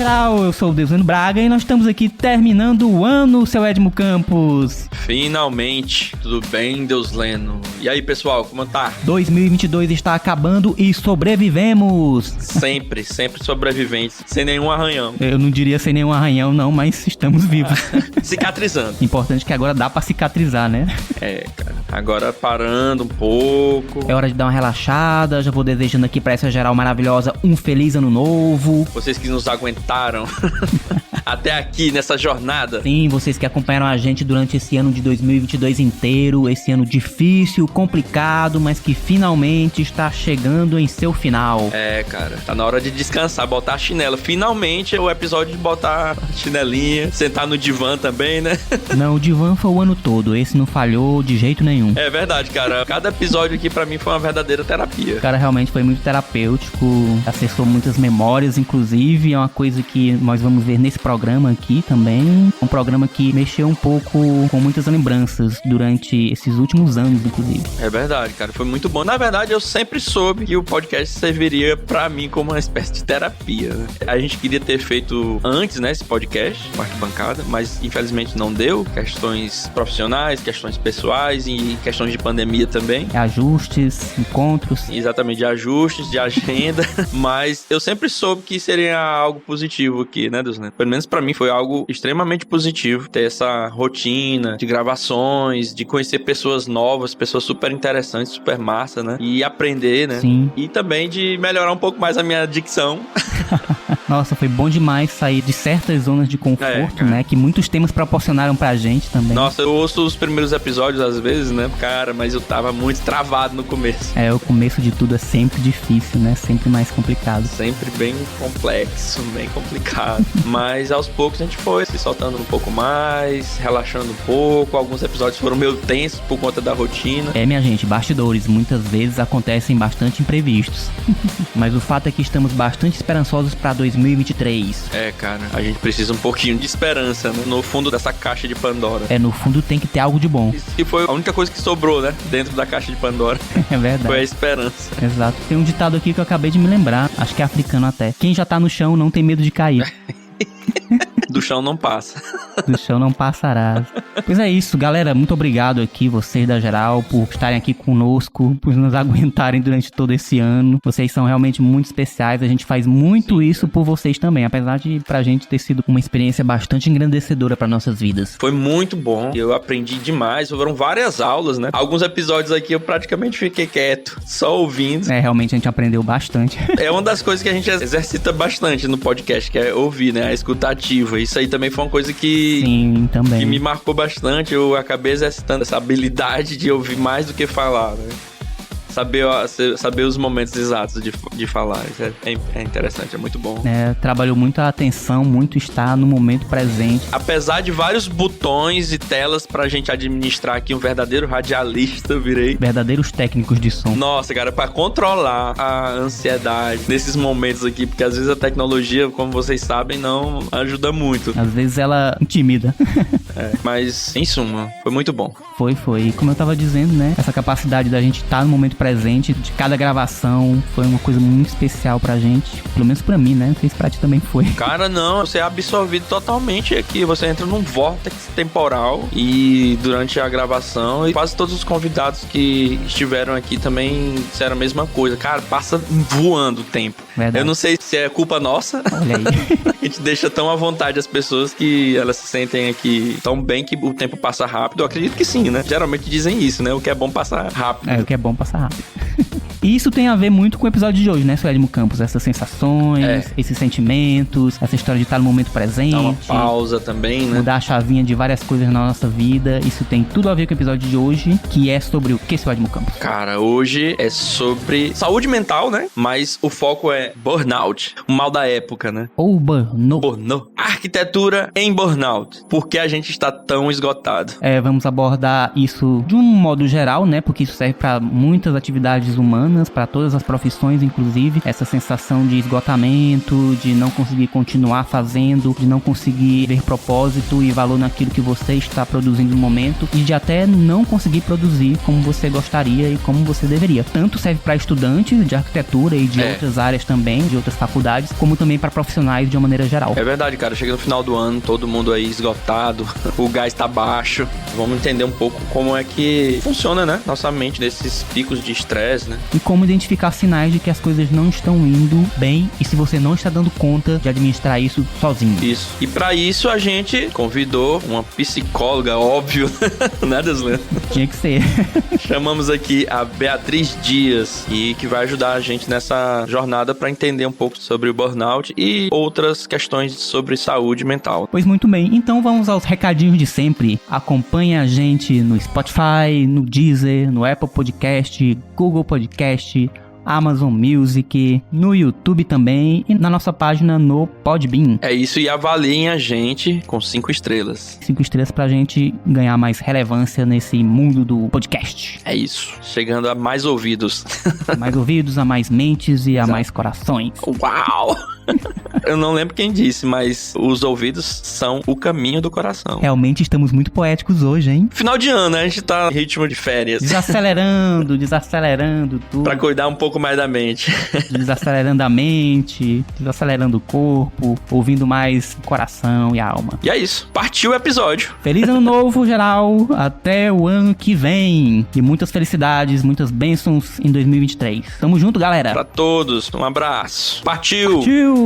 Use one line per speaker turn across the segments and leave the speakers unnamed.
geral, eu sou o Desleno Braga e nós estamos aqui terminando o ano, seu Edmo Campos.
Finalmente, tudo bem, Desleno? E aí, pessoal, como tá?
2022 está acabando e sobrevivemos.
Sempre sobreviventes, sem nenhum arranhão.
Eu não diria sem nenhum arranhão não, mas estamos vivos.
Cicatrizando.
Importante que agora dá pra cicatrizar, né?
Cara, agora parando um pouco.
É hora de dar uma relaxada, já vou desejando aqui pra essa geral maravilhosa um feliz ano novo.
Vocês que nos aguentaram até aqui nessa jornada.
Sim, vocês que acompanharam a gente durante esse ano de 2022 inteiro, esse ano difícil, complicado, mas que finalmente está chegando em seu final.
Cara, tá na hora de descansar, botar a chinela. Finalmente é o episódio de botar a chinelinha, sentar no divã também, né?
Não, o divã foi o ano todo, esse não falhou de jeito nenhum.
É verdade, cara. Cada episódio aqui pra mim foi uma verdadeira terapia.
O cara realmente foi muito terapêutico, acessou muitas memórias, inclusive, é uma coisa que nós vamos ver nesse programa aqui também. Um programa que mexeu um pouco com muitas lembranças durante esses últimos anos, inclusive.
É verdade, cara. Foi muito bom. Na verdade, eu sempre soube que o podcast serviria pra mim como uma espécie de terapia, né? A gente queria ter feito antes, né, esse podcast, Arquibancada, mas infelizmente não deu. Questões profissionais, questões pessoais e questões de pandemia também.
Ajustes, encontros.
Exatamente, de ajustes, de agenda. Mas eu sempre soube que seria algo positivo aqui, né, Deus? Pelo menos pra mim foi algo extremamente positivo. Ter essa rotina de gravações, de conhecer pessoas novas, pessoas super interessantes, super massa, né? E aprender, né?
Sim.
E também de melhorar um pouco mais a minha dicção.
Nossa, foi bom demais sair de certas zonas de conforto, né? Que muitos temas proporcionaram pra gente também.
Nossa, eu ouço os primeiros episódios às vezes, né? Cara, mas eu tava muito travado no começo.
O começo de tudo é sempre difícil, né? Sempre mais complicado.
Sempre bem complexo, bem complicado. Mas aos poucos a gente foi se soltando um pouco mais, relaxando um pouco. Alguns episódios foram meio tensos por conta da rotina.
Minha gente, bastidores. Muitas vezes acontecem bastante imprevistos. Mas o fato é que estamos bastante esperançosos pra 2023.
Cara, a gente precisa um pouquinho de esperança, né? No fundo dessa caixa de Pandora.
No fundo tem que ter algo de bom.
E foi a única coisa que sobrou, né? Dentro da caixa de Pandora.
É verdade.
Foi a esperança.
Exato. Tem um ditado aqui que eu acabei de me lembrar. Acho que é africano até. Quem já tá no chão não tem medo de cair.
Do chão não passa.
Do chão não passará. Pois é isso, galera. Muito obrigado aqui, vocês da geral, por estarem aqui conosco, por nos aguentarem durante todo esse ano. Vocês são realmente muito especiais. A gente faz muito isso por vocês também, apesar de pra gente ter sido uma experiência bastante engrandecedora pra nossas vidas.
Foi muito bom. Eu aprendi demais. Foram várias aulas, né? Alguns episódios aqui eu praticamente fiquei quieto, só ouvindo.
Realmente a gente aprendeu bastante.
É uma das coisas que a gente exercita bastante no podcast, que é ouvir, né? A escuta ativa. Isso aí também foi uma coisa que...
Sim, também.
Que me marcou bastante. Eu acabei exercitando essa habilidade de ouvir mais do que falar, né? Saber os momentos exatos de falar. Isso é interessante, é muito bom.
Trabalhou muito a atenção, muito estar no momento presente.
Apesar de vários botões e telas pra gente administrar aqui, um verdadeiro radialista eu virei.
Verdadeiros técnicos de som.
Nossa, cara, pra controlar a ansiedade nesses momentos aqui, porque às vezes a tecnologia, como vocês sabem, não ajuda muito.
Às vezes ela intimida.
Mas, em suma, foi muito bom.
Foi. E como eu tava dizendo, né? Essa capacidade da gente estar no momento presente, de cada gravação, foi uma coisa muito especial pra gente. Pelo menos pra mim, né? Não sei se pra ti também foi.
Cara, não. Você é absorvido totalmente aqui. Você entra num vórtex temporal e durante a gravação, e quase todos os convidados que estiveram aqui também disseram a mesma coisa. Cara, passa voando o tempo.
Verdade.
Eu não sei se é culpa nossa.
Olha aí.
A gente deixa tão à vontade as pessoas que elas se sentem aqui tão bem que o tempo passa rápido. Eu acredito que sim, né? Geralmente dizem isso, né? O que é bom passar rápido.
O que é bom passar rápido. E isso tem a ver muito com o episódio de hoje, né, seu Edmo Campos? Essas sensações, esses sentimentos, essa história de estar no momento presente.
Dá uma pausa também, né?
Mudar a chavinha de várias coisas na nossa vida. Isso tem tudo a ver com o episódio de hoje, que é sobre o que, seu Edmo Campos?
Cara, hoje é sobre saúde mental, né? Mas o foco é burnout. O mal da época, né?
Ou burnout.
Burnout. Arquitetura em burnout. Por que a gente está tão esgotado?
Vamos abordar isso de um modo geral, né? Porque isso serve para muitas atividades humanas. humanas, para todas as profissões, inclusive. Essa sensação de esgotamento, de não conseguir continuar fazendo, de não conseguir ver propósito e valor naquilo que você está produzindo no momento e de até não conseguir produzir como você gostaria e como você deveria. Tanto serve para estudantes de arquitetura e de outras áreas também, de outras faculdades, como também para profissionais de uma maneira geral.
É verdade, cara. Chega no final do ano, todo mundo aí esgotado, o gás tá baixo. Vamos entender um pouco como é que funciona, né? Nossa mente nesses picos de estresse, né?
E como identificar sinais de que as coisas não estão indo bem e se você não está dando conta de administrar isso sozinho.
Isso. E pra isso a gente convidou uma psicóloga, óbvio, né, Deslane?
Tinha que ser.
Chamamos aqui a Beatriz Dias, e que vai ajudar a gente nessa jornada para entender um pouco sobre o burnout e outras questões sobre saúde mental.
Pois muito bem, então vamos aos recadinhos de sempre. Acompanhe a gente no Spotify, no Deezer, no Apple Podcast, Google Podcast, Amazon Music, no YouTube também e na nossa página no Podbean.
É isso, e avaliem a gente com 5 estrelas.
5 estrelas pra gente ganhar mais relevância nesse mundo do podcast.
É isso, chegando a mais ouvidos.
A mais ouvidos, a mais mentes e a mais corações.
Uau! Eu não lembro quem disse, mas os ouvidos são o caminho do coração.
Realmente estamos muito poéticos hoje, hein?
Final de ano, né? A gente tá em ritmo de férias.
Desacelerando tudo.
Pra cuidar um pouco mais da mente.
Desacelerando a mente, desacelerando o corpo, ouvindo mais o coração e a alma.
E é isso. Partiu o episódio.
Feliz ano novo, geral. Até o ano que vem. E muitas felicidades, muitas bênçãos em 2023. Tamo junto, galera.
Pra todos, um abraço. Partiu!
Partiu!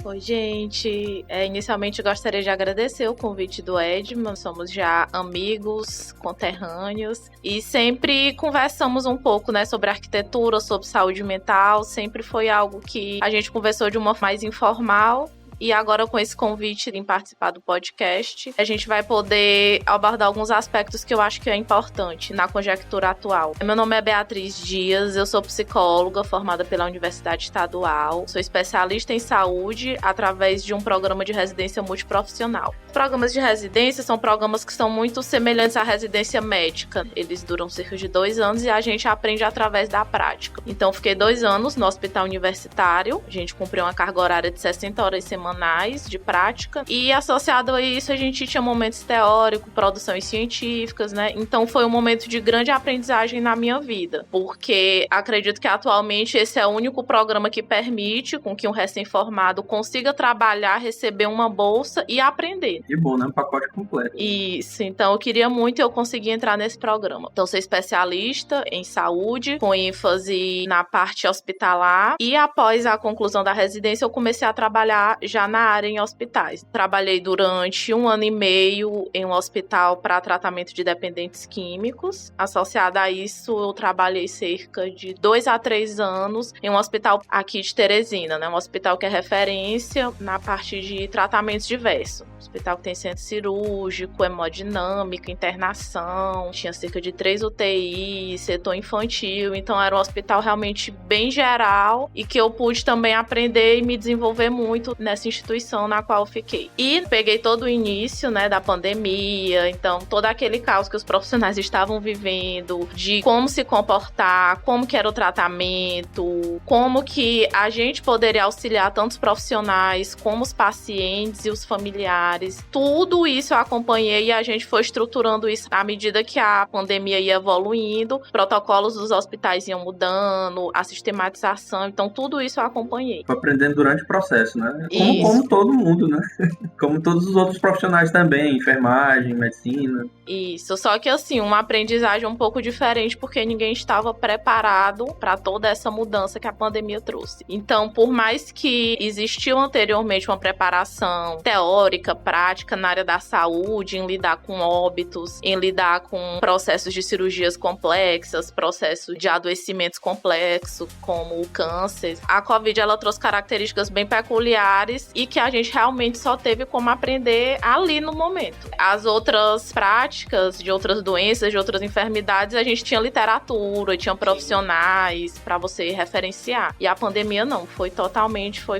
Oi, gente. Inicialmente gostaria de agradecer o convite do Edman. Somos já amigos, conterrâneos e sempre conversamos um pouco, né, sobre arquitetura, sobre saúde mental. Sempre foi algo que a gente conversou de uma forma mais informal. E agora, com esse convite em participar do podcast, a gente vai poder abordar alguns aspectos que eu acho que é importante na conjectura atual. Meu nome é Beatriz Dias, eu sou psicóloga formada pela Universidade Estadual, sou especialista em saúde através de um programa de residência multiprofissional. Programas de residência são programas que são muito semelhantes à residência médica. Eles duram cerca de 2 anos e a gente aprende através da prática. Então, fiquei 2 anos no hospital universitário, a gente cumpriu uma carga horária de 60 horas semanais de prática, e associado a isso a gente tinha momentos teóricos, produções científicas, né? Então foi um momento de grande aprendizagem na minha vida, porque acredito que atualmente esse é o único programa que permite com que um recém-formado consiga trabalhar, receber uma bolsa e aprender.
Que bom, né? Um pacote completo.
Isso, então eu queria muito eu conseguir entrar nesse programa. Então sou especialista em saúde, com ênfase na parte hospitalar, e após a conclusão da residência eu comecei a trabalhar já na área em hospitais. Trabalhei durante 1 ano e meio em um hospital para tratamento de dependentes químicos. Associada a isso, eu trabalhei cerca de 2 a 3 anos em um hospital aqui de Teresina, né? Um hospital que é referência na parte de tratamentos diversos. Hospital que tem centro cirúrgico, hemodinâmica, internação, tinha cerca de 3 UTIs, setor infantil, então era um hospital realmente bem geral e que eu pude também aprender e me desenvolver muito nessa instituição na qual eu fiquei. E peguei todo o início, né, da pandemia, então todo aquele caos que os profissionais estavam vivendo, de como se comportar, como que era o tratamento, como que a gente poderia auxiliar tanto os profissionais como os pacientes e os familiares. Tudo isso eu acompanhei e a gente foi estruturando isso à medida que a pandemia ia evoluindo, protocolos dos hospitais iam mudando, a sistematização, então tudo isso eu acompanhei.
Tô aprendendo durante o processo, né? Como todo mundo, né? Como todos os outros profissionais também, enfermagem, medicina.
Isso, só que assim, uma aprendizagem um pouco diferente porque ninguém estava preparado para toda essa mudança que a pandemia trouxe. Então, por mais que existiu anteriormente uma preparação teórica, prática na área da saúde, em lidar com óbitos, em lidar com processos de cirurgias complexas, processos de adoecimentos complexos, como o câncer, a Covid ela trouxe características bem peculiares profissionais e que a gente realmente só teve como aprender ali no momento. As outras práticas de outras doenças, de outras enfermidades, a gente tinha literatura, tinha profissionais para você referenciar. E a pandemia não, foi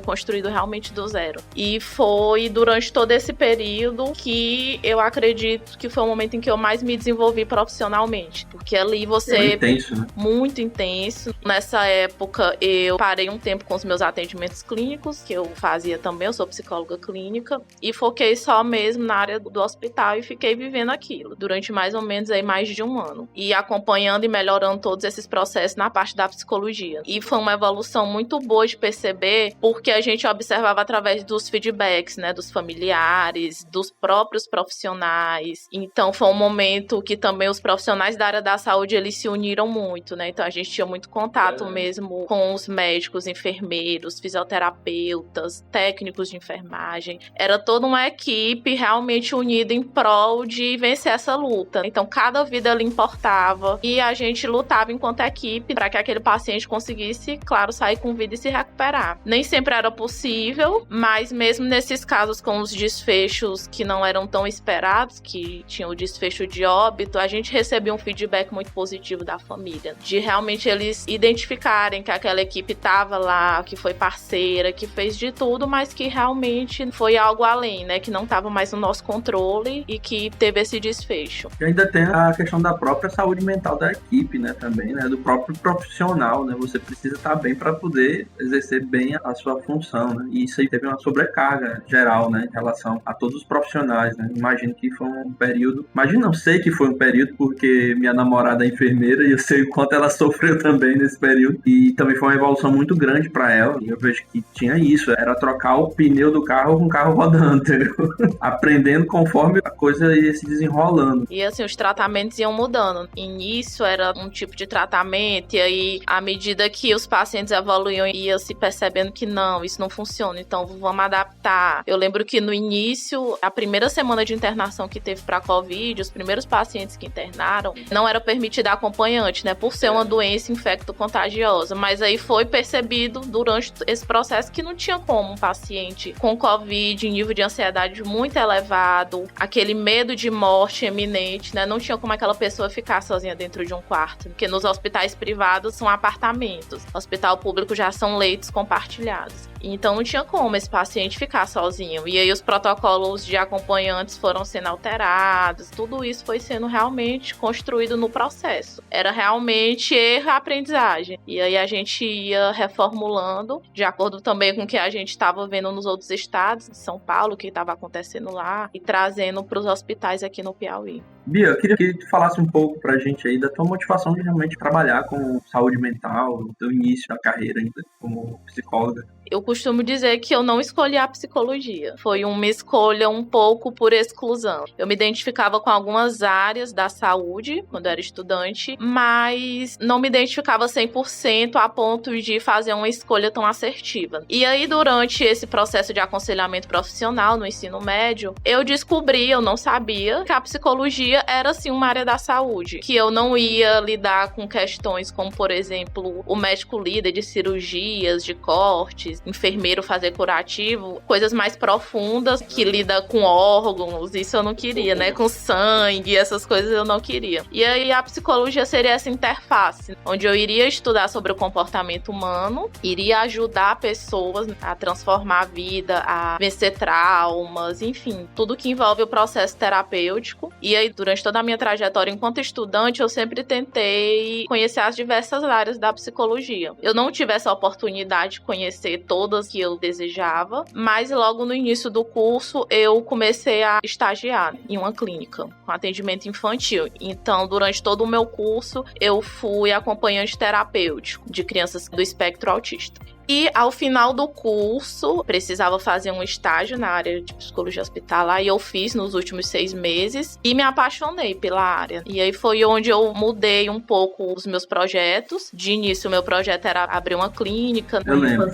construído realmente do zero. E foi durante todo esse período que eu acredito que foi o momento em que eu mais me desenvolvi profissionalmente. Porque ali você...
Muito intenso, né?
Muito intenso. Nessa época, eu parei um tempo com os meus atendimentos clínicos, que eu fazia também, eu sou psicóloga clínica, e foquei só mesmo na área do hospital e fiquei vivendo aquilo durante mais ou menos aí mais de um ano. E acompanhando e melhorando todos esses processos na parte da psicologia. E foi uma evolução muito boa de perceber, porque a gente observava através dos feedbacks, né, dos familiares, dos próprios profissionais. Então foi um momento que também os profissionais da área da saúde, eles se uniram muito, né? Então a gente tinha muito contato mesmo com os médicos, enfermeiros, fisioterapeutas, técnicos de enfermagem. Era toda uma equipe realmente unida em prol de vencer essa luta. Então cada vida ali importava e a gente lutava enquanto equipe para que aquele paciente conseguisse, claro, sair com vida e se recuperar. Nem sempre era possível, mas mesmo nesses casos com os desfechos que não eram tão esperados, que tinham o desfecho de óbito, a gente recebia um feedback muito positivo da família, de realmente eles identificarem que aquela equipe estava lá, que foi parceira, que fez de tudo, mas que realmente foi algo além, né, que não estava mais no nosso controle e que teve esse desfecho.
E ainda tem a questão da própria saúde mental da equipe, né, também, né, do próprio profissional, né, você precisa estar bem para poder exercer bem a sua função, né, e isso aí teve uma sobrecarga geral, né, em relação a todos os profissionais, né, imagino que foi um período, não sei que foi um período porque minha namorada é enfermeira e eu sei o quanto ela sofreu também nesse período, e também foi uma evolução muito grande para ela, e eu vejo que tinha isso, era trocar o pneu do carro com o carro rodando, entendeu? Aprendendo conforme a coisa ia se desenrolando.
E assim, os tratamentos iam mudando. Início era um tipo de tratamento, e aí, à medida que os pacientes evoluíam, ia se percebendo que não, isso não funciona, então vamos adaptar. Eu lembro que no início, a primeira semana de internação que teve para Covid, os primeiros pacientes que internaram, não era permitido acompanhante, né, por ser uma doença infecto-contagiosa, mas aí foi percebido durante esse processo que não tinha como um paciente com Covid, nível de ansiedade muito elevado, aquele medo de morte eminente, né, não tinha como aquela pessoa ficar sozinha dentro de um quarto, porque nos hospitais privados são apartamentos, hospital público já são leitos compartilhados. Então não tinha como esse paciente ficar sozinho. E aí os protocolos de acompanhantes foram sendo alterados. Tudo isso foi sendo realmente construído no processo. Era realmente erro-aprendizagem. E aí a gente ia reformulando, de acordo também com o que a gente estava vendo nos outros estados, de São Paulo, o que estava acontecendo lá, e trazendo para os hospitais aqui no Piauí.
Bia, eu queria que tu falasse um pouco pra gente aí da tua motivação de realmente trabalhar com saúde mental, do início da carreira ainda como psicóloga.
Eu costumo dizer que eu não escolhi a psicologia. Foi uma escolha um pouco por exclusão. Eu me identificava com algumas áreas da saúde quando eu era estudante, mas não me identificava 100% a ponto de fazer uma escolha tão assertiva. E aí, durante esse processo de aconselhamento profissional no ensino médio, eu descobri, eu não sabia, que a psicologia era, sim, uma área da saúde. Que eu não ia lidar com questões como, por exemplo, o médico líder de cirurgias, de cortes, enfermeiro fazer curativo, coisas mais profundas que lida com órgãos, isso eu não queria, né? Com sangue, essas coisas eu não queria. E aí a psicologia seria essa interface, onde eu iria estudar sobre o comportamento humano, iria ajudar pessoas a transformar a vida, a vencer traumas, enfim, tudo que envolve o processo terapêutico. E aí, durante toda a minha trajetória enquanto estudante, eu sempre tentei conhecer as diversas áreas da psicologia. Eu não tive essa oportunidade de conhecer todas que eu desejava, mas logo no início do curso eu comecei a estagiar em uma clínica com atendimento infantil. Então, durante todo o meu curso, eu fui acompanhante terapêutico de crianças do espectro autista. E ao final do curso, precisava fazer um estágio na área de psicologia hospitalar, e eu fiz nos últimos 6 meses e me apaixonei pela área. E aí foi onde eu mudei um pouco os meus projetos. De início, o meu projeto era abrir uma clínica.
Eu lembro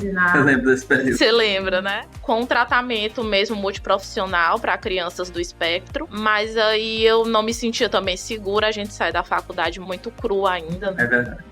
desse período.
Você lembra, né? Com um tratamento mesmo multiprofissional para crianças do espectro. Mas aí eu não me sentia também segura, a gente sai da faculdade muito crua ainda, né?
É verdade.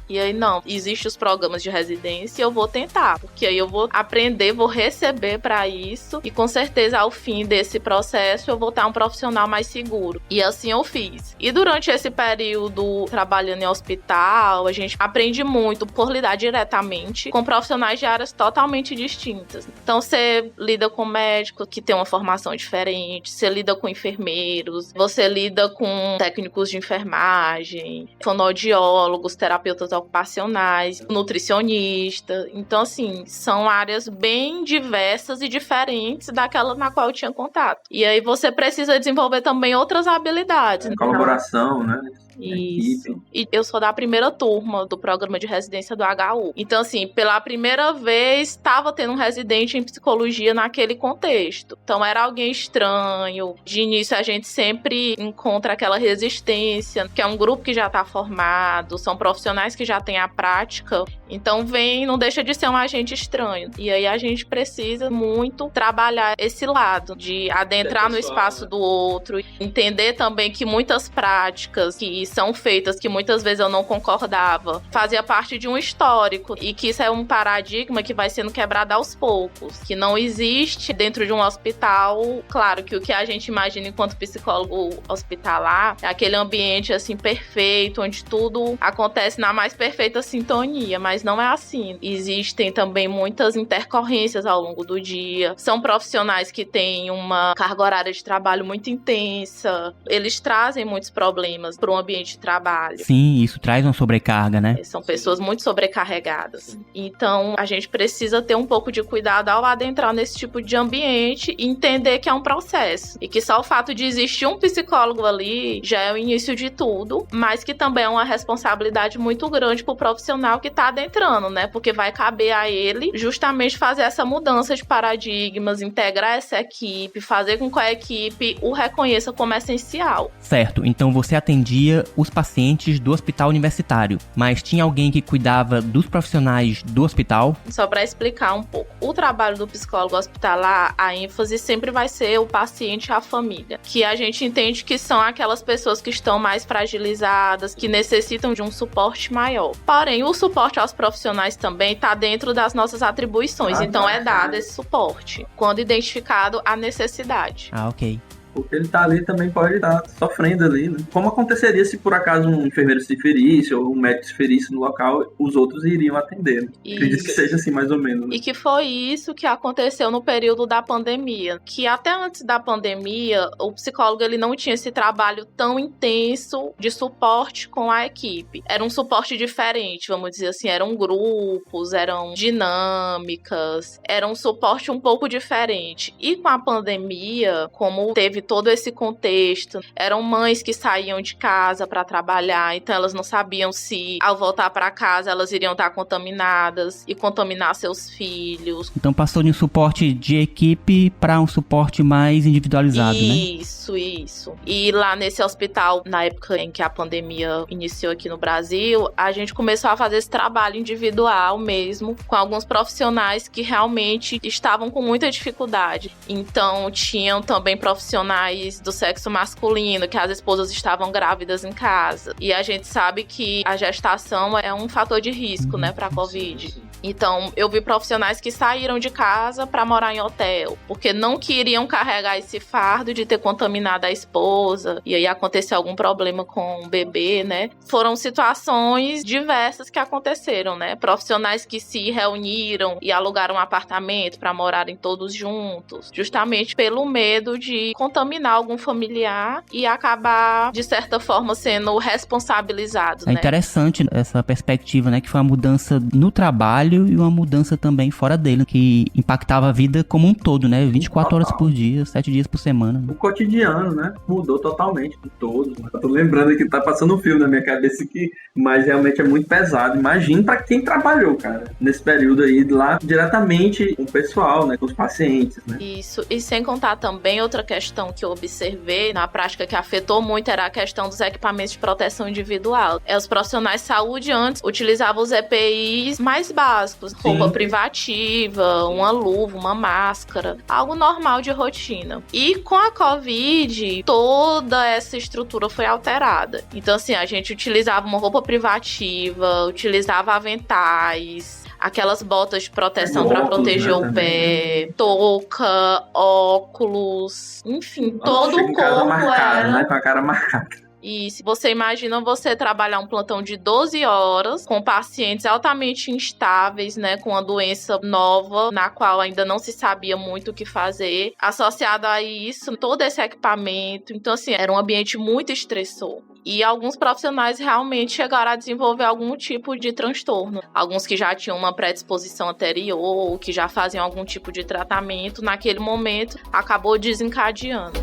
E aí, não, existem os programas de residência e eu vou tentar, porque aí eu vou aprender, vou receber pra isso e com certeza ao fim desse processo eu vou estar um profissional mais seguro. E assim eu fiz. E durante esse período trabalhando em hospital, a gente aprende muito por lidar diretamente com profissionais de áreas totalmente distintas. Então você lida com médicos que têm uma formação diferente, você lida com enfermeiros, você lida com técnicos de enfermagem, fonoaudiólogos, terapeutas ocupacionais, nutricionista. Então, assim, são áreas bem diversas e diferentes daquela na qual eu tinha contato. E aí você precisa desenvolver também outras habilidades.
Colaboração, né?
Isso. E eu sou da primeira turma do programa de residência do HU. Então, assim, pela primeira vez, estava tendo um residente em psicologia naquele contexto. Então, era alguém estranho. De início, a gente sempre encontra aquela resistência, que é um grupo que já está formado, são profissionais que já têm a prática. Então, não deixa de ser um agente estranho. E aí, a gente precisa muito trabalhar esse lado de adentrar no espaço do outro, entender também que muitas práticas que são feitas, que muitas vezes eu não concordava, fazia parte de um histórico e que isso é um paradigma que vai sendo quebrado aos poucos, que não existe dentro de um hospital. Claro que o que a gente imagina enquanto psicólogo hospitalar é aquele ambiente assim perfeito, onde tudo acontece na mais perfeita sintonia, mas não é assim. Existem também muitas intercorrências ao longo do dia, são profissionais que têm uma carga horária de trabalho muito intensa, eles trazem muitos problemas para um ambiente de trabalho.
Sim, isso traz uma sobrecarga, né?
São pessoas muito sobrecarregadas. Então, a gente precisa ter um pouco de cuidado ao adentrar nesse tipo de ambiente e entender que é um processo. E que só o fato de existir um psicólogo ali já é o início de tudo, mas que também é uma responsabilidade muito grande pro profissional que tá adentrando, né? Porque vai caber a ele justamente fazer essa mudança de paradigmas, integrar essa equipe, fazer com que a equipe o reconheça como essencial.
Certo, então você atendia os pacientes do hospital universitário, mas tinha alguém que cuidava dos profissionais do hospital?
Só para explicar um pouco. O trabalho do psicólogo hospitalar, a ênfase sempre vai ser o paciente e a família, que a gente entende que são aquelas pessoas que estão mais fragilizadas, que necessitam de um suporte maior. Porém, o suporte aos profissionais também está dentro das nossas atribuições, então é dado esse suporte, quando identificado a necessidade.
Ah, ok.
Porque ele tá ali também pode estar sofrendo ali, né? Como aconteceria se por acaso um enfermeiro se ferisse ou um médico se ferisse no local, os outros iriam atender. Né? Acredito que seja assim mais ou menos. Né?
E que foi isso que aconteceu no período da pandemia. Que até antes da pandemia, o psicólogo ele não tinha esse trabalho tão intenso de suporte com a equipe. Era um suporte diferente, vamos dizer assim. Eram grupos, eram dinâmicas, era um suporte um pouco diferente. E com a pandemia, como teve todo esse contexto, eram mães que saíam de casa para trabalhar, então elas não sabiam se ao voltar para casa elas iriam estar contaminadas e contaminar seus filhos.
Então passou de um suporte de equipe para um suporte mais individualizado, né?
Isso. E lá nesse hospital, na época em que a pandemia iniciou aqui no Brasil, a gente começou a fazer esse trabalho individual mesmo, com alguns profissionais que realmente estavam com muita dificuldade. Então tinham também profissionais do sexo masculino, que as esposas estavam grávidas em casa. E a gente sabe que a gestação é um fator de risco, né, para a Covid. Então, eu vi profissionais que saíram de casa para morar em hotel, porque não queriam carregar esse fardo de ter contaminado a esposa, e aí aconteceu algum problema com o bebê, né? Foram situações diversas que aconteceram, né? Profissionais que se reuniram e alugaram um apartamento para morarem todos juntos, justamente pelo medo de contaminar algum familiar e acabar, de certa forma, sendo responsabilizado,
né? É interessante essa perspectiva, né? Que foi uma mudança no trabalho e uma mudança também fora dele, que impactava a vida como um todo, né? 24 horas por dia, 7 dias por semana.
O cotidiano, né? Mudou totalmente de todos. Né? Eu tô lembrando que tá passando um filme na minha cabeça aqui, mas realmente é muito pesado. Imagina pra quem trabalhou, cara, nesse período aí, lá diretamente com o pessoal, né? Com os pacientes, né?
Isso. E sem contar também outra questão que eu observei na prática que afetou muito era a questão dos equipamentos de proteção individual. Os profissionais de saúde antes utilizavam os EPIs mais básicos, básicos, roupa privativa, uma luva, uma máscara, algo normal de rotina. E com a Covid, toda essa estrutura foi alterada. Então, assim, a gente utilizava uma roupa privativa, utilizava aventais, aquelas botas de proteção para proteger o pé, touca, óculos, enfim, todo o corpo
marcado,
era...
né? Com a cara marcada.
E se você imagina você trabalhar um plantão de 12 horas com pacientes altamente instáveis, né, com uma doença nova, na qual ainda não se sabia muito o que fazer, associado a isso, todo esse equipamento. Então, assim, era um ambiente muito estressor. E alguns profissionais realmente chegaram a desenvolver algum tipo de transtorno. Alguns que já tinham uma predisposição anterior, que já faziam algum tipo de tratamento, naquele momento acabou desencadeando.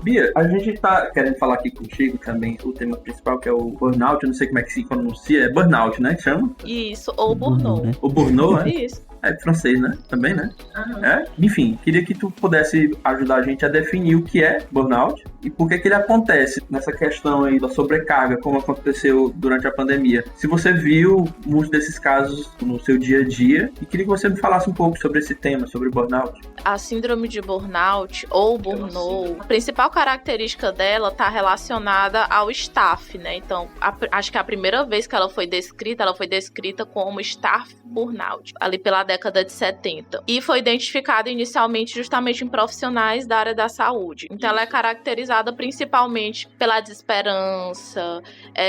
Bia, a gente tá querendo falar aqui contigo também o tema principal, que é o burnout. Eu não sei como é que se pronuncia, é burnout, né, que chama?
Isso, ou burnout.
O burnout, né?
Isso.
É francês, né? Também, né? É? Enfim, queria que tu pudesse ajudar a gente a definir o que é burnout e por que ele acontece nessa questão aí da sobrecarga, como aconteceu durante a pandemia. Se você viu muitos desses casos no seu dia a dia, e queria que você me falasse um pouco sobre esse tema, sobre burnout.
A síndrome de burnout ou burnout, a principal característica dela está relacionada ao staff, né? Então, acho que a primeira vez que ela foi descrita como staff burnout, ali pela década de 70. E foi identificada inicialmente justamente em profissionais da área da saúde. Então, ela é caracterizada principalmente pela desesperança,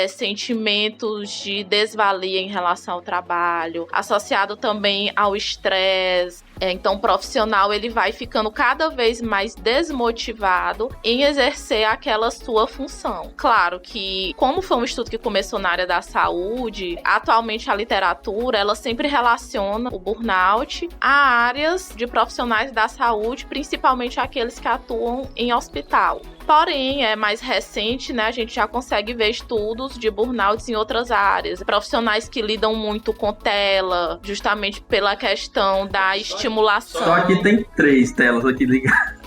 sentimentos de desvalia em relação ao trabalho, associado também ao estresse. Então, o profissional ele vai ficando cada vez mais desmotivado em exercer aquela sua função. Claro que, como foi um estudo que começou na área da saúde, atualmente a literatura ela sempre relaciona o burnout a áreas de profissionais da saúde, principalmente aqueles que atuam em hospital. Porém, é mais recente, né? A gente já consegue ver estudos de burnouts em outras áreas. Profissionais que lidam muito com tela, justamente pela questão da estimulação.
Só aqui tem 3 telas aqui ligadas.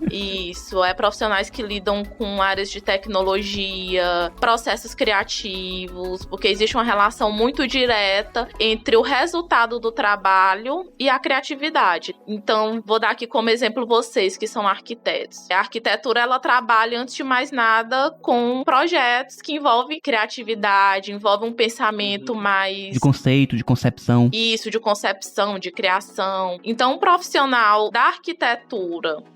Isso, profissionais que lidam com áreas de tecnologia, processos criativos, porque existe uma relação muito direta entre o resultado do trabalho e a criatividade. Então, vou dar aqui como exemplo vocês que são arquitetos. A arquitetura, ela trabalha, antes de mais nada, com projetos que envolvem criatividade, envolvem um pensamento mais...
de conceito, de concepção.
Isso, de concepção, de criação. Então, um profissional da arquitetura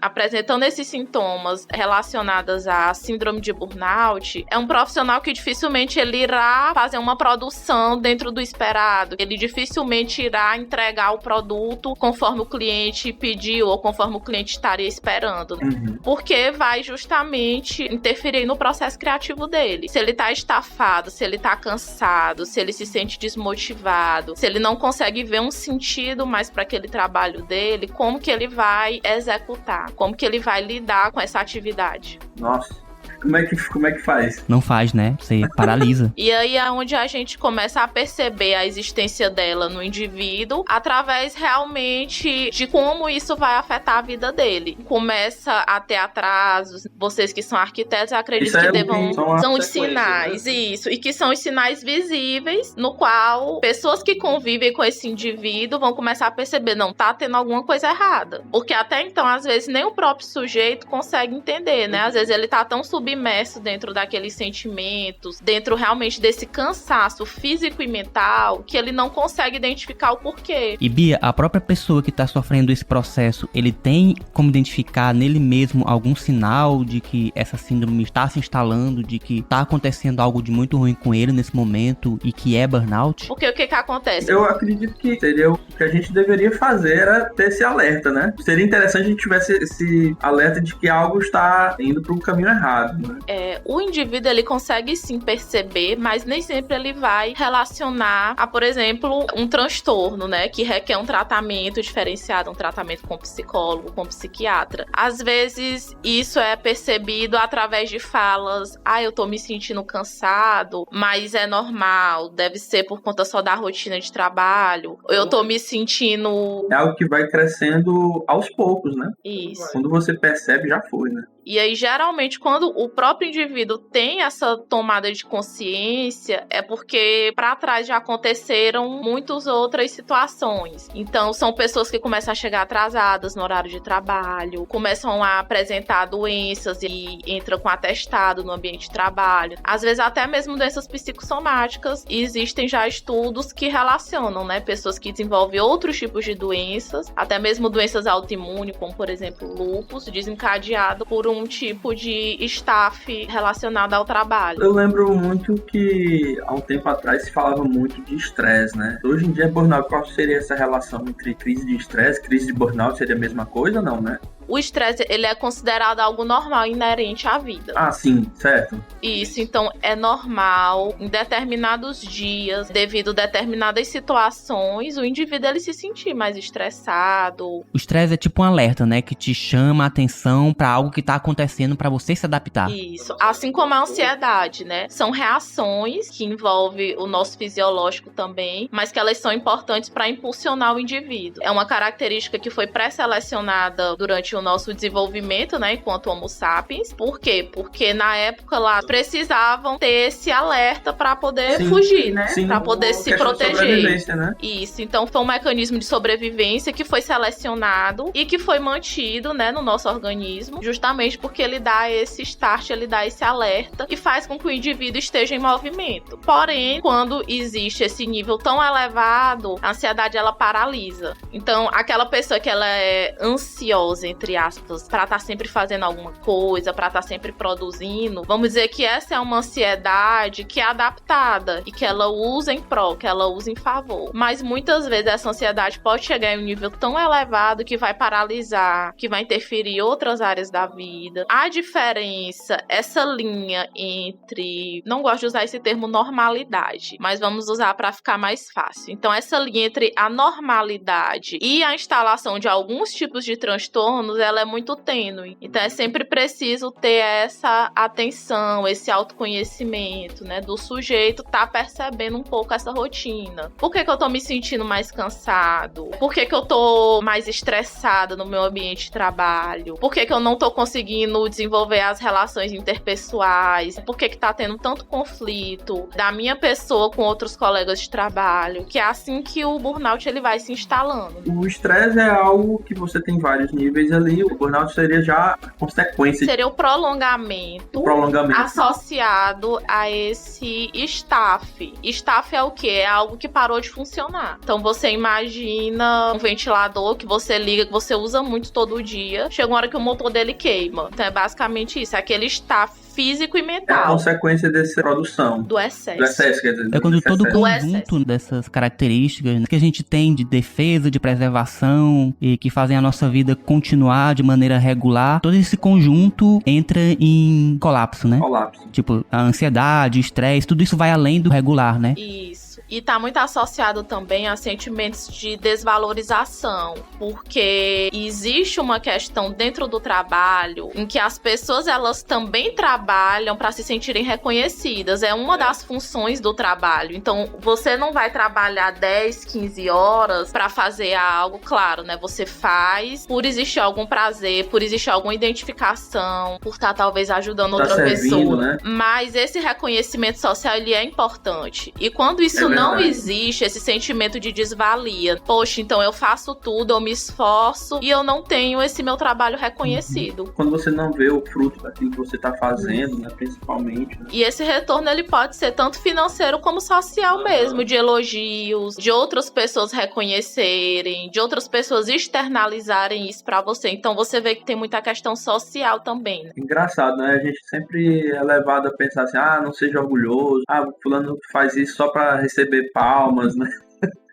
apresentando esses sintomas relacionados à síndrome de burnout, é um profissional que dificilmente ele irá fazer uma produção dentro do esperado. Ele dificilmente irá entregar o produto conforme o cliente pediu ou conforme o cliente estaria esperando. Porque vai justamente interferir no processo criativo dele. Se ele tá estafado, se ele tá cansado, se ele se sente desmotivado, se ele não consegue ver um sentido mais para aquele trabalho dele, como que ele vai executar? Como que ele vai lidar com essa atividade?
Nossa, como é que faz?
Não faz, né? Você paralisa.
E aí é onde a gente começa a perceber a existência dela no indivíduo através realmente de como isso vai afetar a vida dele. Começa a ter atrasos. Vocês que são arquitetos, acredito que são os sinais, né? Isso. E que são os sinais visíveis no qual pessoas que convivem com esse indivíduo vão começar a perceber, não, tá tendo alguma coisa errada. Porque até então, às vezes, nem o próprio sujeito consegue entender, né? Às vezes ele tá tão submerso dentro daqueles sentimentos, dentro realmente desse cansaço físico e mental, que ele não consegue identificar o porquê.
E Bia, a própria pessoa que tá sofrendo esse processo, ele tem como identificar nele mesmo algum sinal de que essa síndrome está se instalando, de que tá acontecendo algo de muito ruim com ele nesse momento e que é burnout?
Porque o que acontece?
Eu acredito que seria o que a gente deveria fazer era ter esse alerta, né? Seria interessante se a gente tivesse esse alerta de que algo está indo para um caminho errado, né?
O indivíduo, ele consegue sim perceber, mas nem sempre ele vai relacionar a, por exemplo, um transtorno, né? Que requer um tratamento diferenciado, um tratamento com psicólogo, com psiquiatra. Às vezes, isso é percebido através de falas, eu tô me sentindo cansado, mas é normal, deve ser por conta só da rotina de trabalho, eu tô me sentindo...
É algo que vai crescendo aos poucos, né?
Isso.
Quando você percebe, já foi, né?
E aí, geralmente, quando o próprio indivíduo tem essa tomada de consciência, é porque para trás já aconteceram muitas outras situações. Então, são pessoas que começam a chegar atrasadas no horário de trabalho, começam a apresentar doenças e entram com atestado no ambiente de trabalho. Às vezes, até mesmo doenças psicossomáticas. E existem já estudos que relacionam, né? Pessoas que desenvolvem outros tipos de doenças, até mesmo doenças autoimunes, como, por exemplo, lúpus, desencadeado por um tipo de estafe relacionado ao trabalho.
Eu lembro muito que há um tempo atrás se falava muito de estresse, né? Hoje em dia, burnout, qual seria essa relação entre crise de estresse, crise de burnout? Seria a mesma coisa, não, né?
O estresse, ele é considerado algo normal, inerente à vida.
Ah, sim, certo.
Isso, então é normal, em determinados dias, devido a determinadas situações, o indivíduo ele se sentir mais estressado.
O estresse é tipo um alerta, né? Que te chama a atenção pra algo que tá acontecendo pra você se adaptar.
Isso, assim como a ansiedade, né? São reações que envolvem o nosso fisiológico também, mas que elas são importantes para impulsionar o indivíduo. É uma característica que foi pré-selecionada durante o nosso desenvolvimento, né, enquanto Homo sapiens. Por quê? Porque na época lá precisavam ter esse alerta para poder fugir, né? Para poder se proteger.
Né?
Isso, então foi um mecanismo de sobrevivência que foi selecionado e que foi mantido, né, no nosso organismo, justamente porque ele dá esse start, ele dá esse alerta e faz com que o indivíduo esteja em movimento. Porém, quando existe esse nível tão elevado, a ansiedade ela paralisa. Então, aquela pessoa que ela é ansiosa, entre aspas, para estar sempre fazendo alguma coisa, para estar sempre produzindo, vamos dizer que essa é uma ansiedade que é adaptada e que ela usa em prol, que ela usa em favor. Mas muitas vezes essa ansiedade pode chegar em um nível tão elevado que vai paralisar, que vai interferir em outras áreas da vida. A diferença, essa linha entre, não gosto de usar esse termo normalidade, mas vamos usar para ficar mais fácil. Então, essa linha entre a normalidade e a instalação de alguns tipos de transtornos, ela é muito tênue. Então, é sempre preciso ter essa atenção, esse autoconhecimento, né, do sujeito tá percebendo um pouco essa rotina. Por que eu tô me sentindo mais cansado? Por que eu tô mais estressada no meu ambiente de trabalho? Por que eu não tô conseguindo desenvolver as relações interpessoais? Por que tá tendo tanto conflito da minha pessoa com outros colegas de trabalho? Que é assim que o burnout ele vai se instalando.
O estresse é algo que você tem vários níveis ali. O burnout seria já a consequência.
Seria o prolongamento associado a esse staff. Staff é o quê? É algo que parou de funcionar. Então você imagina um ventilador que você liga, que você usa muito todo dia. Chega uma hora que o motor dele queima. Então é basicamente isso. É aquele staff físico e mental.
É a consequência dessa produção.
Do excesso.
Do excesso, quer dizer.
É quando todo o conjunto dessas características que a gente tem de defesa, de preservação e que fazem a nossa vida continuar de maneira regular, todo esse conjunto entra em colapso, né?
Colapso.
Tipo, a ansiedade, o estresse, tudo isso vai além do regular, né?
Isso. E tá muito associado também a sentimentos de desvalorização, porque existe uma questão dentro do trabalho em que as pessoas, elas também trabalham para se sentirem reconhecidas. É uma das funções do trabalho. Então, você não vai trabalhar 10, 15 horas para fazer algo, claro, né? Você faz por existir algum prazer, por existir alguma identificação, por estar talvez ajudando outra pessoa.
Né?
Mas esse reconhecimento social, ele é importante. E quando isso não existe, esse sentimento de desvalia. Poxa, então eu faço tudo, eu me esforço e eu não tenho esse meu trabalho reconhecido.
Quando você não vê o fruto daquilo que você tá fazendo, né, principalmente. Né?
E esse retorno, ele pode ser tanto financeiro como social mesmo, de elogios, de outras pessoas reconhecerem, de outras pessoas externalizarem isso pra você. Então você vê que tem muita questão social também.
Engraçado, né? A gente sempre é levado a pensar assim, não seja orgulhoso, fulano faz isso só pra receber palmas, né?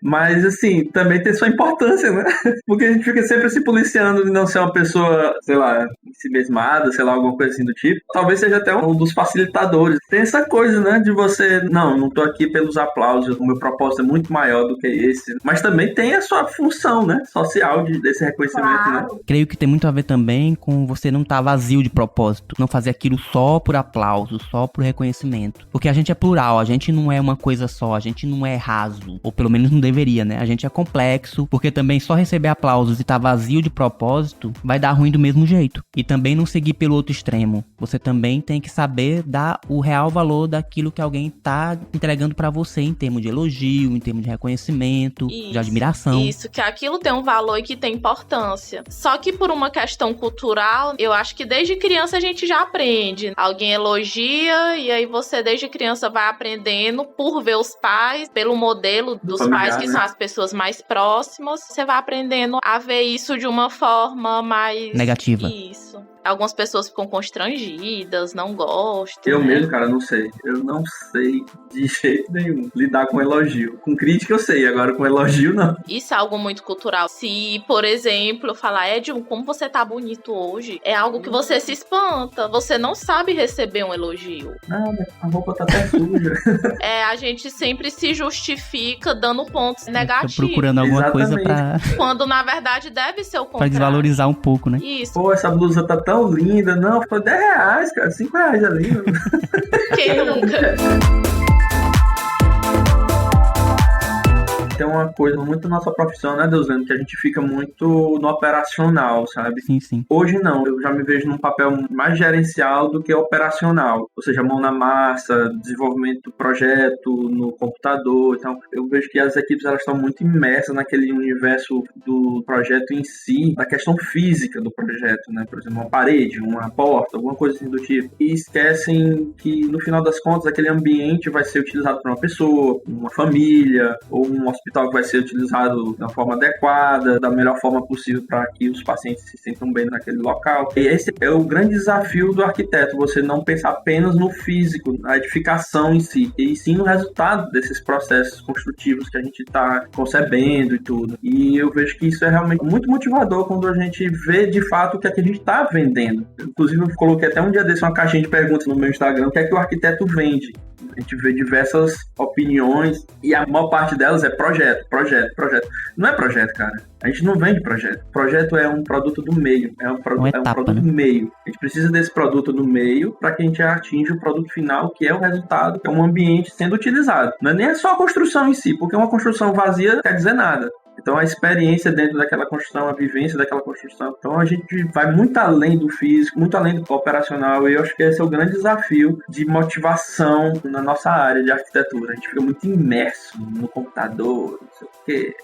Mas, assim, também tem sua importância, né? Porque a gente fica sempre se policiando de não ser uma pessoa, sei lá, si mesmada, sei lá, alguma coisa assim do tipo. Talvez seja até um dos facilitadores. Tem essa coisa, né? De você, não tô aqui pelos aplausos, o meu propósito é muito maior do que esse. Mas também tem a sua função, né? Social desse reconhecimento, né?
Creio que tem muito a ver também com você não estar vazio de propósito. Não fazer aquilo só por aplauso, só por reconhecimento. Porque a gente é plural, a gente não é uma coisa só, a gente não é raso. Ou pelo menos não deveria, né? A gente é complexo, porque também só receber aplausos e tá vazio de propósito vai dar ruim do mesmo jeito. E também não seguir pelo outro extremo. Você também tem que saber dar o real valor daquilo que alguém tá entregando pra você em termos de elogio, em termos de reconhecimento, de admiração.
Isso, que aquilo tem um valor e que tem importância. Só que por uma questão cultural, eu acho que desde criança a gente já aprende. Alguém elogia e aí você desde criança vai aprendendo por ver os pais, pelo modelo dos pais, que são as pessoas mais próximas. Você vai aprendendo a ver isso de uma forma mais...
negativa.
Isso. Algumas pessoas ficam constrangidas, não gostam.
Eu mesmo, cara, não sei. Eu não sei de jeito nenhum lidar com elogio. Com crítica eu sei, agora com elogio não.
Isso é algo muito cultural. Se, por exemplo, eu falar, Edson, como você tá bonito hoje, é algo que você se espanta. Você não sabe receber um elogio.
Não, a roupa tá até suja.
A gente sempre se justifica dando pontos negativos.
Tô procurando alguma coisa pra...
Quando, na verdade, deve ser o contrário.
Pra desvalorizar um pouco, né?
Isso.
Pô, essa blusa tá tão linda. Não, foi R$10, cara. R$5 ali.
Quem nunca?
Tem uma coisa muito da nossa profissão, né, Deusano, que a gente fica muito no operacional, sabe?
Sim, sim.
Hoje não, eu já me vejo num papel mais gerencial do que operacional, ou seja, mão na massa, desenvolvimento do projeto no computador. Então, eu vejo que as equipes elas estão muito imersas naquele universo do projeto em si, da questão física do projeto, né? Por exemplo, uma parede, uma porta, alguma coisa assim do tipo. E esquecem que, no final das contas, aquele ambiente vai ser utilizado por uma pessoa, uma família, ou um hospital que vai ser utilizado da forma adequada, da melhor forma possível para que os pacientes se sintam bem naquele local. E esse é o grande desafio do arquiteto, você não pensar apenas no físico, na edificação em si, e sim no resultado desses processos construtivos que a gente está concebendo e tudo. E eu vejo que isso é realmente muito motivador quando a gente vê de fato o que é que a gente está vendendo. Inclusive, eu coloquei até um dia desse uma caixinha de perguntas no meu Instagram, o que é que o arquiteto vende? A gente vê diversas opiniões e a maior parte delas é projeto. Não é projeto, cara. A gente não vende projeto. Projeto é um produto do meio. É um produto do meio. A gente precisa desse produto do meio para que a gente atinja o produto final, que é o resultado, que é um ambiente sendo utilizado. Não é nem só a construção em si, porque uma construção vazia não quer dizer nada. Então, a experiência dentro daquela construção, a vivência daquela construção. Então, a gente vai muito além do físico, muito além do operacional. E eu acho que esse é o grande desafio de motivação na nossa área de arquitetura. A gente fica muito imerso no computador, não sei o quê.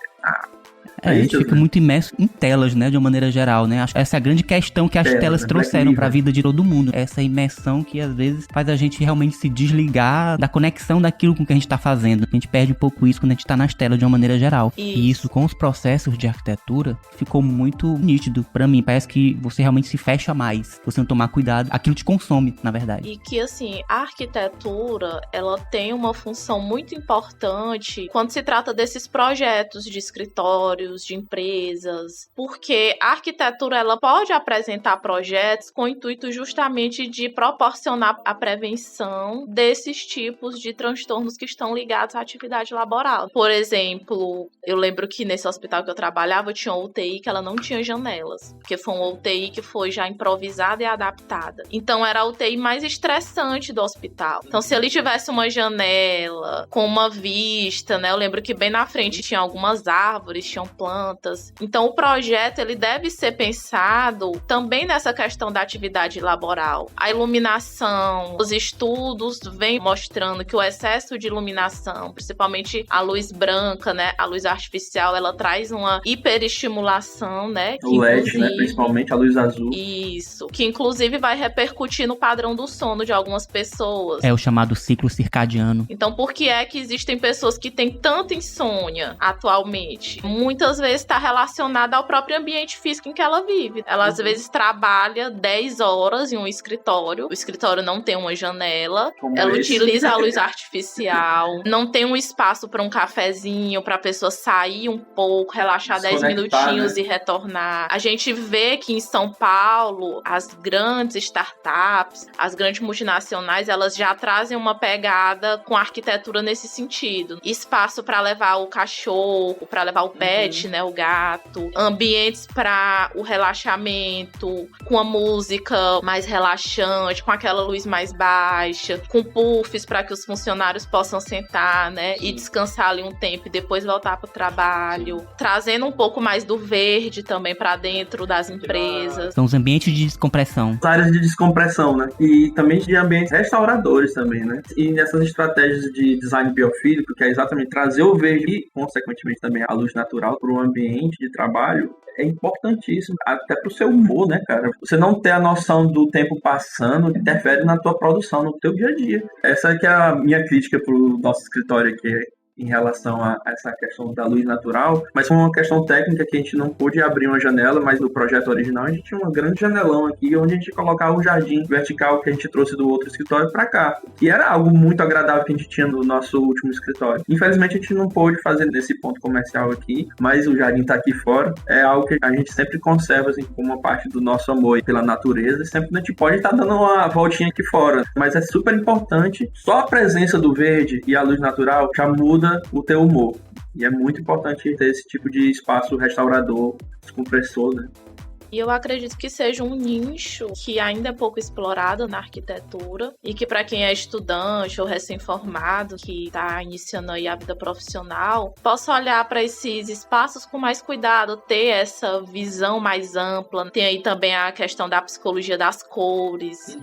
A gente fica muito imerso em telas, né, de uma maneira geral, né? Essa é a grande questão que as telas trouxeram para a vida de todo mundo. Essa imersão que às vezes faz a gente realmente se desligar da conexão daquilo com que a gente tá fazendo. A gente perde um pouco isso quando a gente tá nas telas de uma maneira geral. E isso com os processos de arquitetura ficou muito nítido para mim. Parece que você realmente se fecha mais. Se você não tomar cuidado, aquilo te consome, na verdade.
E que, assim, a arquitetura, ela tem uma função muito importante quando se trata desses projetos de escritórios, de empresas, porque a arquitetura ela pode apresentar projetos com o intuito justamente de proporcionar a prevenção desses tipos de transtornos que estão ligados à atividade laboral. Por exemplo, eu lembro que nesse hospital que eu trabalhava tinha uma UTI que ela não tinha janelas, porque foi uma UTI que foi já improvisada e adaptada. Então era a UTI mais estressante do hospital. Então se ali tivesse uma janela com uma vista, né? Eu lembro que bem na frente tinha algumas árvores, tinham plantas. Então o projeto ele deve ser pensado também nessa questão da atividade laboral. A iluminação, os estudos vêm mostrando que o excesso de iluminação, principalmente a luz branca, né, a luz artificial, ela traz uma hiperestimulação, né?
O LED, né, principalmente a luz azul.
Isso, que inclusive vai repercutir no padrão do sono de algumas pessoas.
É o chamado ciclo circadiano.
Então por que é que existem pessoas que têm tanta insônia atualmente? Muitas vezes está relacionada ao próprio ambiente físico em que ela vive. Ela às vezes trabalha 10 horas em um escritório. O escritório não tem uma janela. Ela utiliza a luz artificial. Não tem um espaço para um cafezinho, para a pessoa sair um pouco, relaxar 10 minutinhos, né? E retornar. A gente vê que em São Paulo, as grandes startups, as grandes multinacionais, elas já trazem uma pegada com a arquitetura nesse sentido. Espaço para levar o cachorro, para levar o pet, pet, né, o gato, ambientes para o relaxamento, com a música mais relaxante, com aquela luz mais baixa, com puffs para que os funcionários possam sentar, né, e descansar ali um tempo e depois voltar para o trabalho, trazendo um pouco mais do verde também para dentro das empresas.
São os ambientes de descompressão.
As áreas de descompressão, né? E também de ambientes restauradores também, né? E nessas estratégias de design biofílico, que é exatamente trazer o verde e, consequentemente, também a luz natural para o ambiente de trabalho, é importantíssimo, até pro seu humor, né, cara? Você não ter a noção do tempo passando interfere na tua produção, no teu dia a dia. Essa que é a minha crítica pro nosso escritório aqui, em relação a essa questão da luz natural, mas foi uma questão técnica que a gente não pôde abrir uma janela, mas no projeto original a gente tinha um grande janelão aqui, onde a gente colocava o jardim vertical que a gente trouxe do outro escritório para cá, que era algo muito agradável que a gente tinha no nosso último escritório. Infelizmente a gente não pôde fazer nesse ponto comercial aqui, mas o jardim tá aqui fora, é algo que a gente sempre conserva assim, como uma parte do nosso amor pela natureza, sempre a gente pode estar dando uma voltinha aqui fora, mas é super importante, só a presença do verde e a luz natural já muda o teu humor. E é muito importante ter esse tipo de espaço restaurador, descompressor, né?
E eu acredito que seja um nicho que ainda é pouco explorado na arquitetura e que para quem é estudante ou recém-formado, que está iniciando aí a vida profissional, possa olhar para esses espaços com mais cuidado, ter essa visão mais ampla. Tem aí também a questão da psicologia das cores.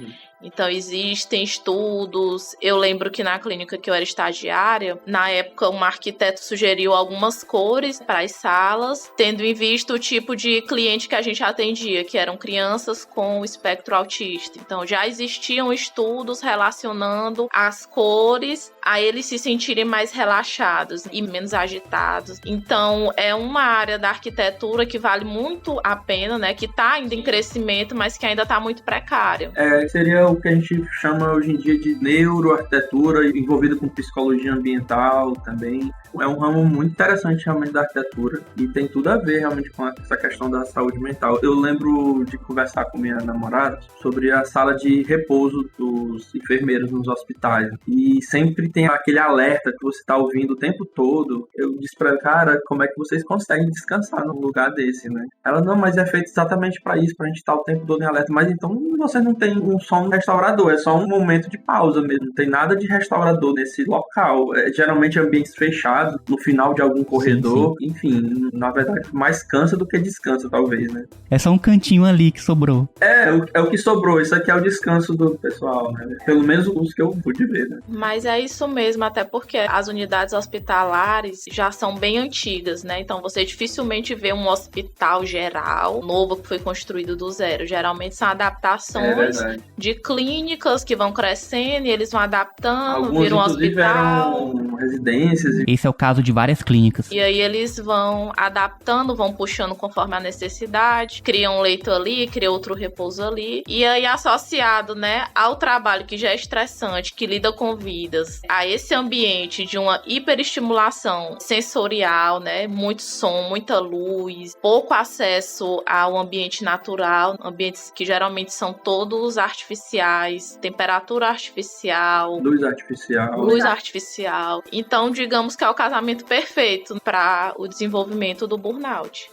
Então, existem estudos. Eu lembro que na clínica que eu era estagiária, na época, um arquiteto sugeriu algumas cores para as salas, tendo em vista o tipo de cliente que a gente atendia, que eram crianças com espectro autista. Então, já existiam estudos relacionando as cores a eles se sentirem mais relaxados e menos agitados. Então, é uma área da arquitetura que vale muito a pena, né? Que está ainda em crescimento, mas que ainda está muito precária.
Seria o que a gente chama hoje em dia de neuroarquitetura, envolvida com psicologia ambiental também. É um ramo muito interessante realmente da arquitetura e tem tudo a ver realmente com essa questão da saúde mental. Eu lembro de conversar com minha namorada sobre a sala de repouso dos enfermeiros nos hospitais e sempre tem aquele alerta que você está ouvindo o tempo todo. Eu disse para ela, cara, como é que vocês conseguem descansar num lugar desse, né? Ela, não, mas é feito exatamente para isso, para a gente estar o tempo todo em alerta. Mas então você não tem um som restaurador, é só um momento de pausa mesmo. Não tem nada de restaurador nesse local. Geralmente ambientes fechados, no final de algum corredor. Sim. Enfim, na verdade, mais cansa do que descansa, talvez, né?
É só um cantinho ali que sobrou.
É o que sobrou. Isso aqui é o descanso do pessoal, né? Pelo menos os que eu pude ver, né?
Mas é isso mesmo, até porque as unidades hospitalares já são bem antigas, né? Então você dificilmente vê um hospital geral novo que foi construído do zero. Geralmente são adaptações de clínicas que vão crescendo e eles vão adaptando,
alguns,
viram um hospital.
Eram residências.
Esse é o caso de várias clínicas.
E aí eles vão adaptando, vão puxando conforme a necessidade, criam um leito ali, criam outro repouso ali. E aí associado, né, ao trabalho que já é estressante, que lida com vidas, a esse ambiente de uma hiperestimulação sensorial, né, muito som, muita luz, pouco acesso ao ambiente natural, ambientes que geralmente são todos artificiais, temperatura artificial, luz artificial. Então, digamos que é o casamento perfeito para o desenvolvimento do burnout.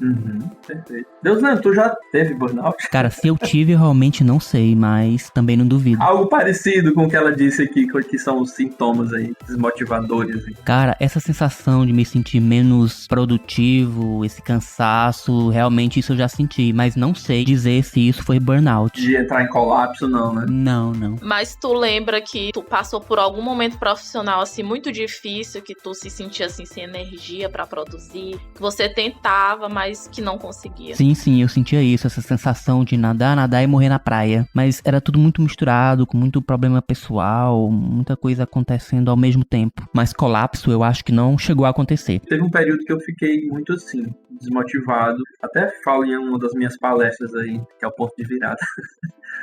Perfeito. Deus, não, tu já teve burnout?
Cara, se eu tive, eu realmente não sei, mas também não duvido.
Algo parecido com o que ela disse aqui, que são os sintomas aí, desmotivadores. Aí.
Cara, essa sensação de me sentir menos produtivo, esse cansaço, realmente isso eu já senti, mas não sei dizer se isso foi burnout.
De entrar em colapso, não, né?
Não.
Mas tu lembra que tu passou por algum momento profissional, assim, muito difícil, que tu se sentia, assim, sem energia pra produzir, que você tentava, mas que não conseguia?
Sim, eu sentia isso, essa sensação de nadar e morrer na praia. Mas era tudo muito misturado, com muito problema pessoal, muita coisa acontecendo ao mesmo tempo. Mas colapso eu acho que não chegou a acontecer.
Teve um período que eu fiquei muito assim, desmotivado. Até falo em uma das minhas palestras aí, que é o ponto de virada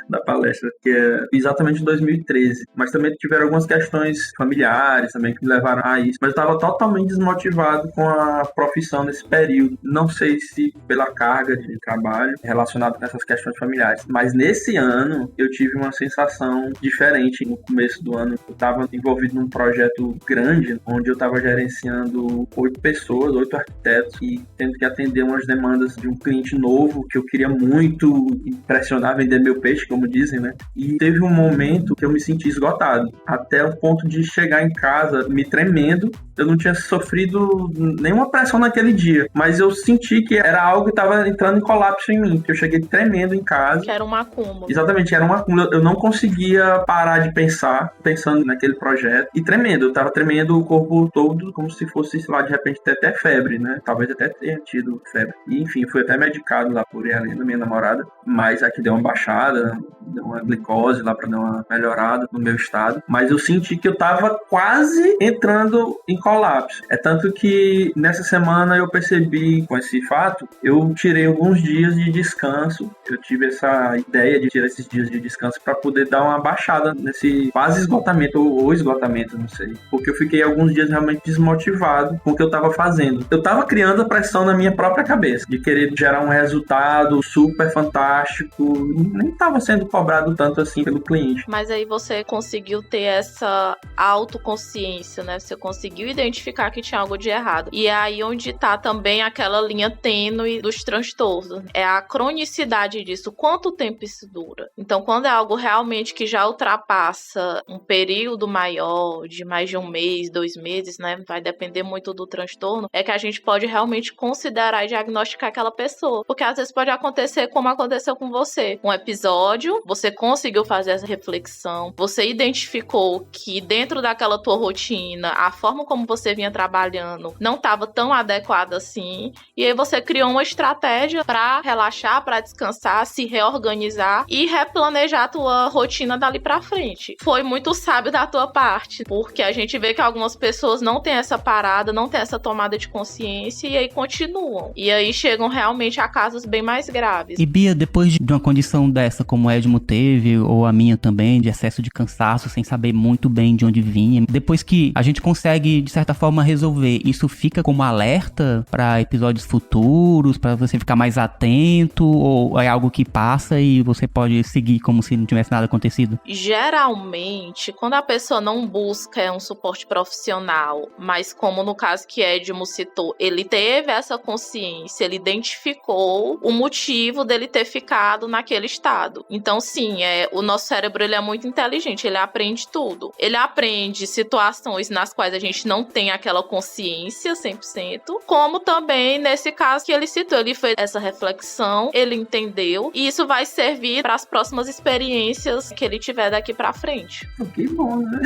da palestra, que é exatamente em 2013. Mas também tiveram algumas questões familiares também que me levaram levaram a isso, mas eu estava totalmente desmotivado com a profissão nesse período. Não sei se pela carga de trabalho relacionada com essas questões familiares, mas nesse ano eu tive uma sensação diferente. No começo do ano eu estava envolvido num projeto grande, onde eu estava gerenciando 8 pessoas, 8 arquitetos, e tendo que atender umas demandas de um cliente novo que eu queria muito impressionar, vender meu peixe, como dizem, né? E teve um momento que eu me senti esgotado, até o ponto de chegar em casa me tremendo. Eu não tinha sofrido nenhuma pressão naquele dia, mas eu senti que era algo que estava entrando em colapso em mim, que eu cheguei tremendo em casa.
Que era um acúmulo.
Exatamente, era um acúmulo. Eu não conseguia parar de pensando naquele projeto, e tremendo. Eu tava tremendo o corpo todo, como se fosse, sei lá, de repente ter até febre, né? Talvez até tenha tido febre. E, enfim, fui até medicado lá por Helena, minha namorada, mas aqui deu uma baixada, deu uma glicose lá pra dar uma melhorada no meu estado. Mas eu senti que eu tava quase entrando em colapso. É tanto que nessa semana eu percebi, com esse fato, eu tirei alguns dias de descanso. Eu tive essa ideia de tirar esses dias de descanso para poder dar uma baixada nesse quase esgotamento, ou esgotamento, não sei. Porque eu fiquei alguns dias realmente desmotivado com o que eu tava fazendo. Eu tava criando a pressão na minha própria cabeça, de querer gerar um resultado super fantástico, e nem tava sendo cobrado tanto assim pelo cliente.
Mas aí você conseguiu ter essa autoconsciência, né? Você conseguiu identificar que tinha algo de errado. E é aí onde tá também aquela linha tênue dos transtornos. É a cronicidade disso. Quanto tempo isso dura? Então, quando é algo realmente que já ultrapassa um período maior, de mais de um mês, 2 meses, né? Vai depender muito do transtorno. É que a gente pode realmente considerar e diagnosticar aquela pessoa. Porque às vezes pode acontecer como aconteceu com você. Um episódio, você conseguiu fazer essa reflexão, você identificou que dentro daquela tua rotina, a forma como você vinha trabalhando não estava tão adequada assim, e aí você criou uma estratégia para relaxar, para descansar, se reorganizar e replanejar a tua rotina dali para frente. Foi muito sábio da tua parte, porque a gente vê que algumas pessoas não têm essa parada, não têm essa tomada de consciência e aí continuam. E aí chegam realmente a casos bem mais graves.
E Bia, depois de uma condição dessa, como o Edmo teve, ou a minha também, de excesso de cansaço, sem saber muito bem de onde vinha, depois que a gente consegue, de certa forma, resolver, isso fica como alerta para episódios futuros, para você ficar mais atento, ou é algo que passa e você pode seguir como se não tivesse nada acontecido?
Geralmente, quando a pessoa não busca um suporte profissional, mas como no caso que Edmo citou, ele teve essa consciência, ele identificou o motivo dele ter ficado naquele estado. Então, sim, o nosso cérebro ele é muito inteligente, ele aprende tudo. Ele aprende situações nas quais a gente não tem aquela consciência 100%, como também nesse caso que ele citou, ele fez essa reflexão, ele entendeu, e isso vai servir para as próximas experiências que ele tiver daqui para frente.
Que bom, né?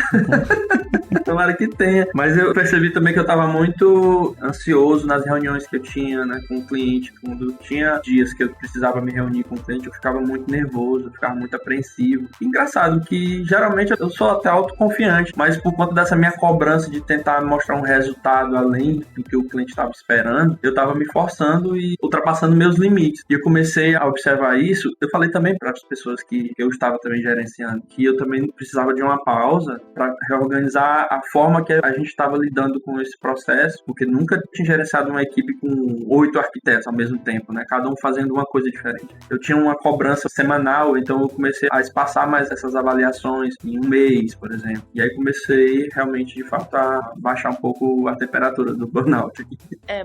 Tomara que tenha. Mas eu percebi também que eu tava muito ansioso nas reuniões que eu tinha, né, com o cliente. Quando tinha dias que eu precisava me reunir com o cliente, eu ficava muito nervoso, eu ficava muito apreensivo. Engraçado que geralmente eu sou até autoconfiante, mas por conta dessa minha cobrança de tentar mostrar um resultado além do que o cliente estava esperando, eu estava me forçando e ultrapassando meus limites. E eu comecei a observar isso. Eu falei também para as pessoas que eu estava também gerenciando, que eu também precisava de uma pausa para reorganizar a forma que a gente estava lidando com esse processo, porque nunca tinha gerenciado uma equipe com 8 arquitetos ao mesmo tempo, né? Cada um fazendo uma coisa diferente. Eu tinha uma cobrança semanal, então eu comecei a espaçar mais essas avaliações em um mês, por exemplo. E aí comecei realmente, de fato, a baixar um pouco a temperatura do burnout.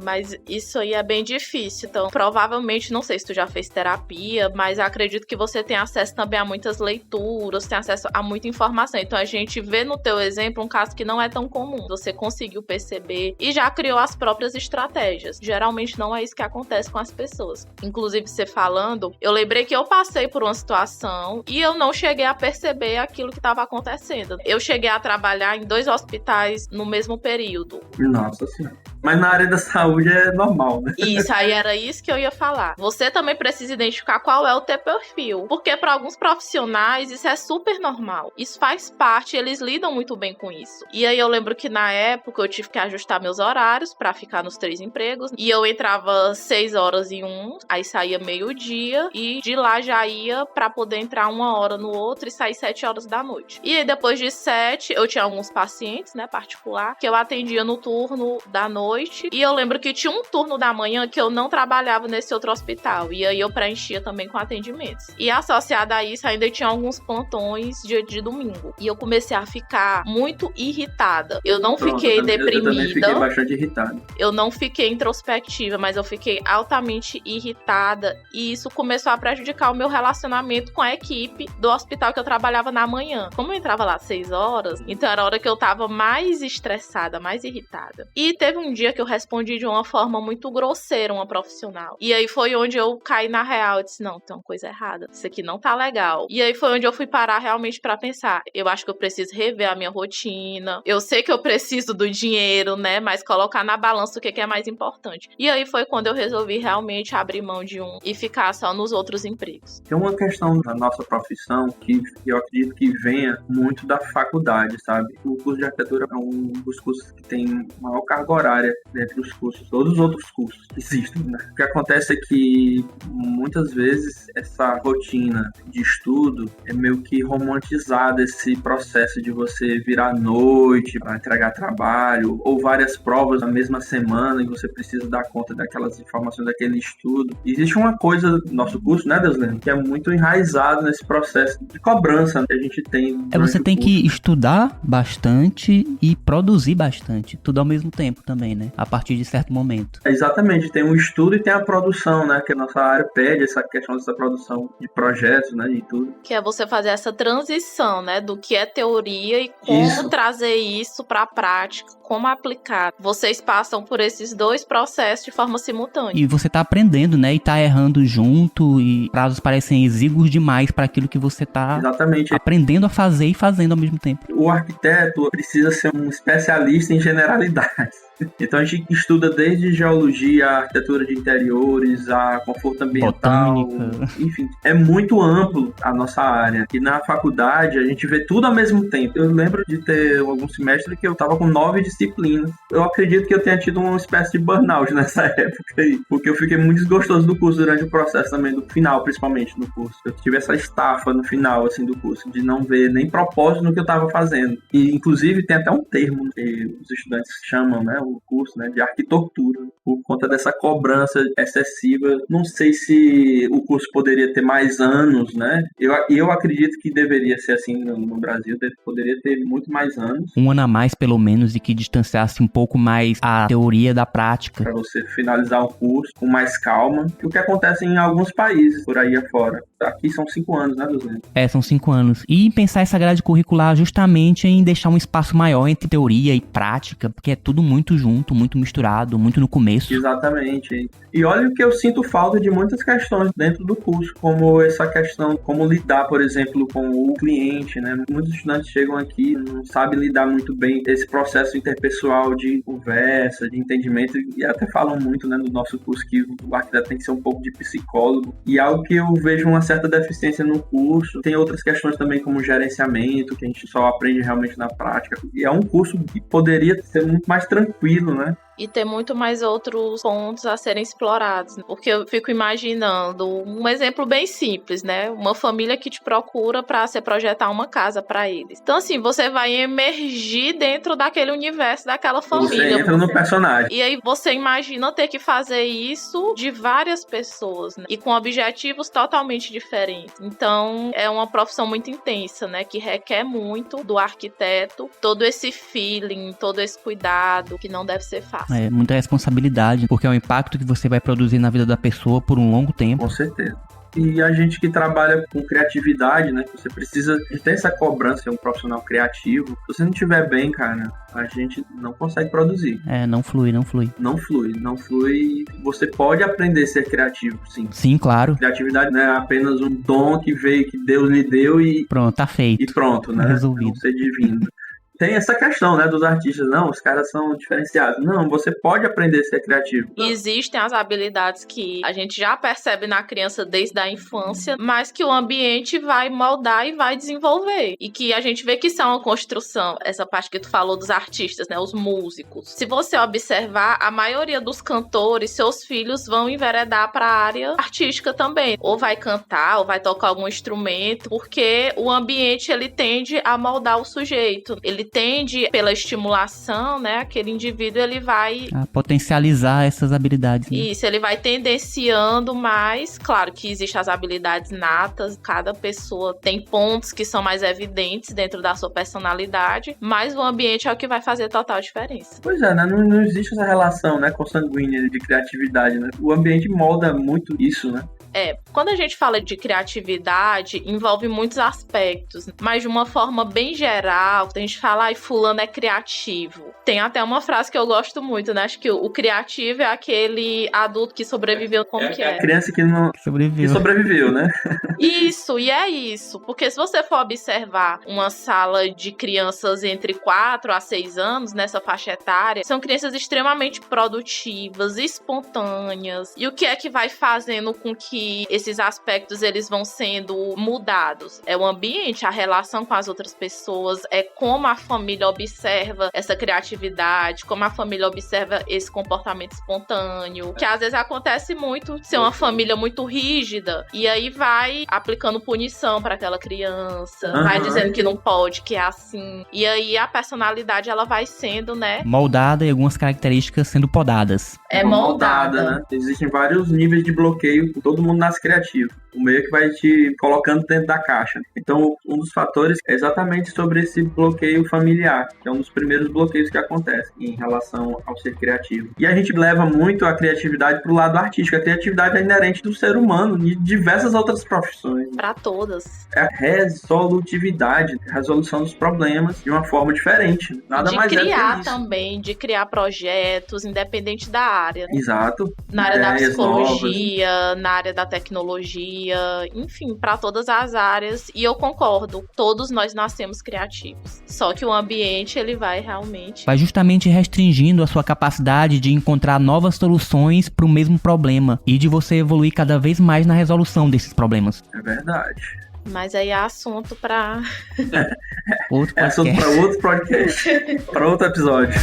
Mas isso aí é bem difícil. Então, provavelmente, não sei se tu já fez terapia, mas acredito que você tem acesso também a muitas leituras, tem acesso a muita informação. Então, a gente vê no teu exemplo um caso que não é tão comum. Você conseguiu perceber e já criou as próprias estratégias. Geralmente, não é isso que acontece com as pessoas. Inclusive, você falando, eu lembrei que eu passei por uma situação e eu não cheguei a perceber aquilo que estava acontecendo. Eu cheguei a trabalhar em 2 hospitais no mesmo período.
Nossa Senhora. Mas na área da saúde é normal, né?
Isso, aí era isso que eu ia falar. Você também precisa identificar qual é o teu perfil. Porque para alguns profissionais isso é super normal. Isso faz parte, eles lidam muito bem com isso. E aí eu lembro que na época eu tive que ajustar meus horários para ficar nos 3 empregos. E eu entrava 6 horas em um, aí saía meio-dia. E de lá já ia para poder entrar 1 hora no outro e sair 7 horas da noite. E aí depois de 7, eu tinha alguns pacientes, né, particular, que eu atendia no turno da noite. E eu lembro que tinha um turno da manhã que eu não trabalhava nesse outro hospital. E aí eu preenchia também com atendimentos. E associado a isso, ainda tinha alguns plantões de domingo. E eu comecei a ficar muito irritada. Eu não fiquei deprimida.
Eu também fiquei bastante irritada.
Eu não fiquei introspectiva, mas eu fiquei altamente irritada. E isso começou a prejudicar o meu relacionamento com a equipe do hospital que eu trabalhava na manhã. Como eu entrava lá às 6 horas, então era a hora que eu tava mais estressada, mais irritada. E teve um dia que eu respondi de uma forma muito grosseira uma profissional. E aí foi onde eu caí na real. Eu disse, não, tem uma coisa errada. Isso aqui não tá legal. E aí foi onde eu fui parar realmente pra pensar. Eu acho que eu preciso rever a minha rotina. Eu sei que eu preciso do dinheiro, né? Mas colocar na balança o que é mais importante. E aí foi quando eu resolvi realmente abrir mão de um e ficar só nos outros empregos.
Tem uma questão da nossa profissão que eu acredito que venha muito da faculdade, sabe? O curso de arquitetura é um dos cursos que tem maior carga horária dentre os cursos, todos os outros cursos que existem, né? O que acontece é que muitas vezes essa rotina de estudo é meio que romantizada, esse processo de você virar à noite para entregar trabalho ou várias provas na mesma semana e você precisa dar conta daquelas informações daquele estudo. E existe uma coisa no nosso curso, né, Deuslene, que é muito enraizado nesse processo de cobrança que a gente tem.
Você tem que estudar bastante e produzir bastante, tudo ao mesmo tempo também, né? A partir de certo momento.
Exatamente, tem o estudo e tem a produção, né? Que a nossa área pede essa questão dessa produção de projetos, né? E tudo.
Que é você fazer essa transição, né? Do que é teoria e como trazer isso para a prática, como aplicar. Vocês passam por esses 2 processos de forma simultânea.
E você tá aprendendo, né? E tá errando junto e prazos parecem exíguos demais para aquilo que você tá aprendendo a fazer e fazendo ao mesmo tempo.
O arquiteto precisa ser um especialista em generalidades. Então a gente estuda desde geologia, arquitetura de interiores, a conforto ambiental,
botânica.
Enfim, é muito amplo a nossa área. E na faculdade a gente vê tudo ao mesmo tempo. Eu lembro de ter algum semestre que eu tava com 9 disciplinas. Eu acredito que eu tenha tido uma espécie de burnout nessa época aí, porque eu fiquei muito desgostoso do curso durante o processo também, do final, principalmente do curso. Eu tive essa estafa no final, assim, do curso, de não ver nem propósito no que eu tava fazendo. E, inclusive, tem até um termo que os estudantes chamam, né, o curso, né, de arquitortura, por conta dessa cobrança excessiva. Não sei se o curso poderia ter mais anos, né? Eu acredito que deveria ser assim no Brasil, poderia ter muito mais anos.
Um ano a mais, pelo menos, e que distanciasse um pouco mais a teoria da prática.
Para você finalizar o curso com mais calma. O que acontece em alguns países por aí afora. Aqui são 5 anos, né, Deuslene?
São 5 anos. E pensar essa grade curricular justamente em deixar um espaço maior entre teoria e prática, porque é tudo muito junto, muito misturado, muito no começo.
Exatamente. E olha que eu sinto falta de muitas questões dentro do curso, como essa questão, como lidar, por exemplo, com o cliente, né? Muitos estudantes chegam aqui, não sabem lidar muito bem esse processo interpessoal de conversa, de entendimento, e até falam muito, né, no nosso curso que o arquiteto tem que ser um pouco de psicólogo, e algo que eu vejo uma certa deficiência no curso. Tem outras questões também como gerenciamento, que a gente só aprende realmente na prática, e é um curso que poderia ser muito mais tranquilo, né?
E ter muito mais outros pontos a serem explorados. Porque eu fico imaginando um exemplo bem simples, né? Uma família que te procura para você projetar uma casa para eles. Então, assim, você vai emergir dentro daquele universo daquela família.
Você entra no personagem.
E aí você imagina ter que fazer isso de várias pessoas, né? E com objetivos totalmente diferentes. Então, é uma profissão muito intensa, né? Que requer muito do arquiteto, todo esse feeling, todo esse cuidado, que não deve ser fácil.
É muita responsabilidade, porque é um impacto que você vai produzir na vida da pessoa por um longo tempo.
Com certeza. E a gente que trabalha com criatividade, né? Você precisa ter essa cobrança, ser um profissional criativo. Se você não estiver bem, cara, a gente não consegue produzir.
Não flui.
Não flui. Você pode aprender a ser criativo, sim.
Sim, claro.
Criatividade não é apenas um dom que veio, que Deus lhe deu e...
Pronto, tá feito.
E pronto, né?
Resolvido.
Não ser divino. Tem essa questão, né, dos artistas. Não, os caras são diferenciados. Não, você pode aprender a ser criativo.
Existem as habilidades que a gente já percebe na criança desde a infância, mas que o ambiente vai moldar e vai desenvolver. E que a gente vê que isso é uma construção. Essa parte que tu falou dos artistas, né, os músicos. Se você observar, a maioria dos cantores, seus filhos vão enveredar para a área artística também. Ou vai cantar, ou vai tocar algum instrumento, porque o ambiente, ele tende a moldar o sujeito. Ele tende, pela estimulação, né, aquele indivíduo, ele vai...
a potencializar essas habilidades. Né?
Isso, ele vai tendenciando mais. Claro que existem as habilidades natas, cada pessoa tem pontos que são mais evidentes dentro da sua personalidade, mas o ambiente é o que vai fazer total diferença.
Pois é, né? Não existe essa relação, né, consanguínea de criatividade, né? O ambiente molda muito isso, né?
Quando a gente fala de criatividade, envolve muitos aspectos, mas de uma forma bem geral, a gente fala, ai, fulano é criativo. Tem até uma frase que eu gosto muito, né? Acho que o criativo é aquele adulto que sobreviveu como que é.
A criança que não sobreviveu, né?
Isso, e é isso. Porque se você for observar uma sala de crianças entre 4 a 6 anos, nessa faixa etária, são crianças extremamente produtivas, espontâneas. E o que é que vai fazendo com que esses aspectos eles vão sendo mudados? É o ambiente, a relação com as outras pessoas, é como a família observa essa criatividade, como a família observa esse comportamento espontâneo, que às vezes acontece muito ser uma família muito rígida, e aí vai aplicando punição para aquela criança, vai dizendo que não pode, que é assim, e aí a personalidade ela vai sendo, né,
moldada e algumas características sendo podadas.
É moldada,
né? Existem vários níveis de bloqueio, todo mundo nasce criativo. O meio que vai te colocando dentro da caixa. Então, um dos fatores é exatamente sobre esse bloqueio familiar, que é um dos primeiros bloqueios que acontece em relação ao ser criativo. E a gente leva muito a criatividade para o lado artístico. A criatividade é inerente do ser humano e de diversas outras profissões.
Para todas.
É a resolutividade, a resolução dos problemas de uma forma diferente. Nada mais é
de criar
isso.
Também, de criar projetos, independente da área.
Exato.
Na área da psicologia,
novas.
Na área da tecnologia, enfim, para todas as áreas. E eu concordo, todos nós nascemos criativos. Só que o ambiente, ele vai realmente...
vai justamente restringindo a sua capacidade de encontrar novas soluções para o mesmo problema e de você evoluir cada vez mais na resolução desses problemas.
É verdade.
Mas aí é assunto para...
outro podcast.
É assunto para outro podcast, para outro episódio.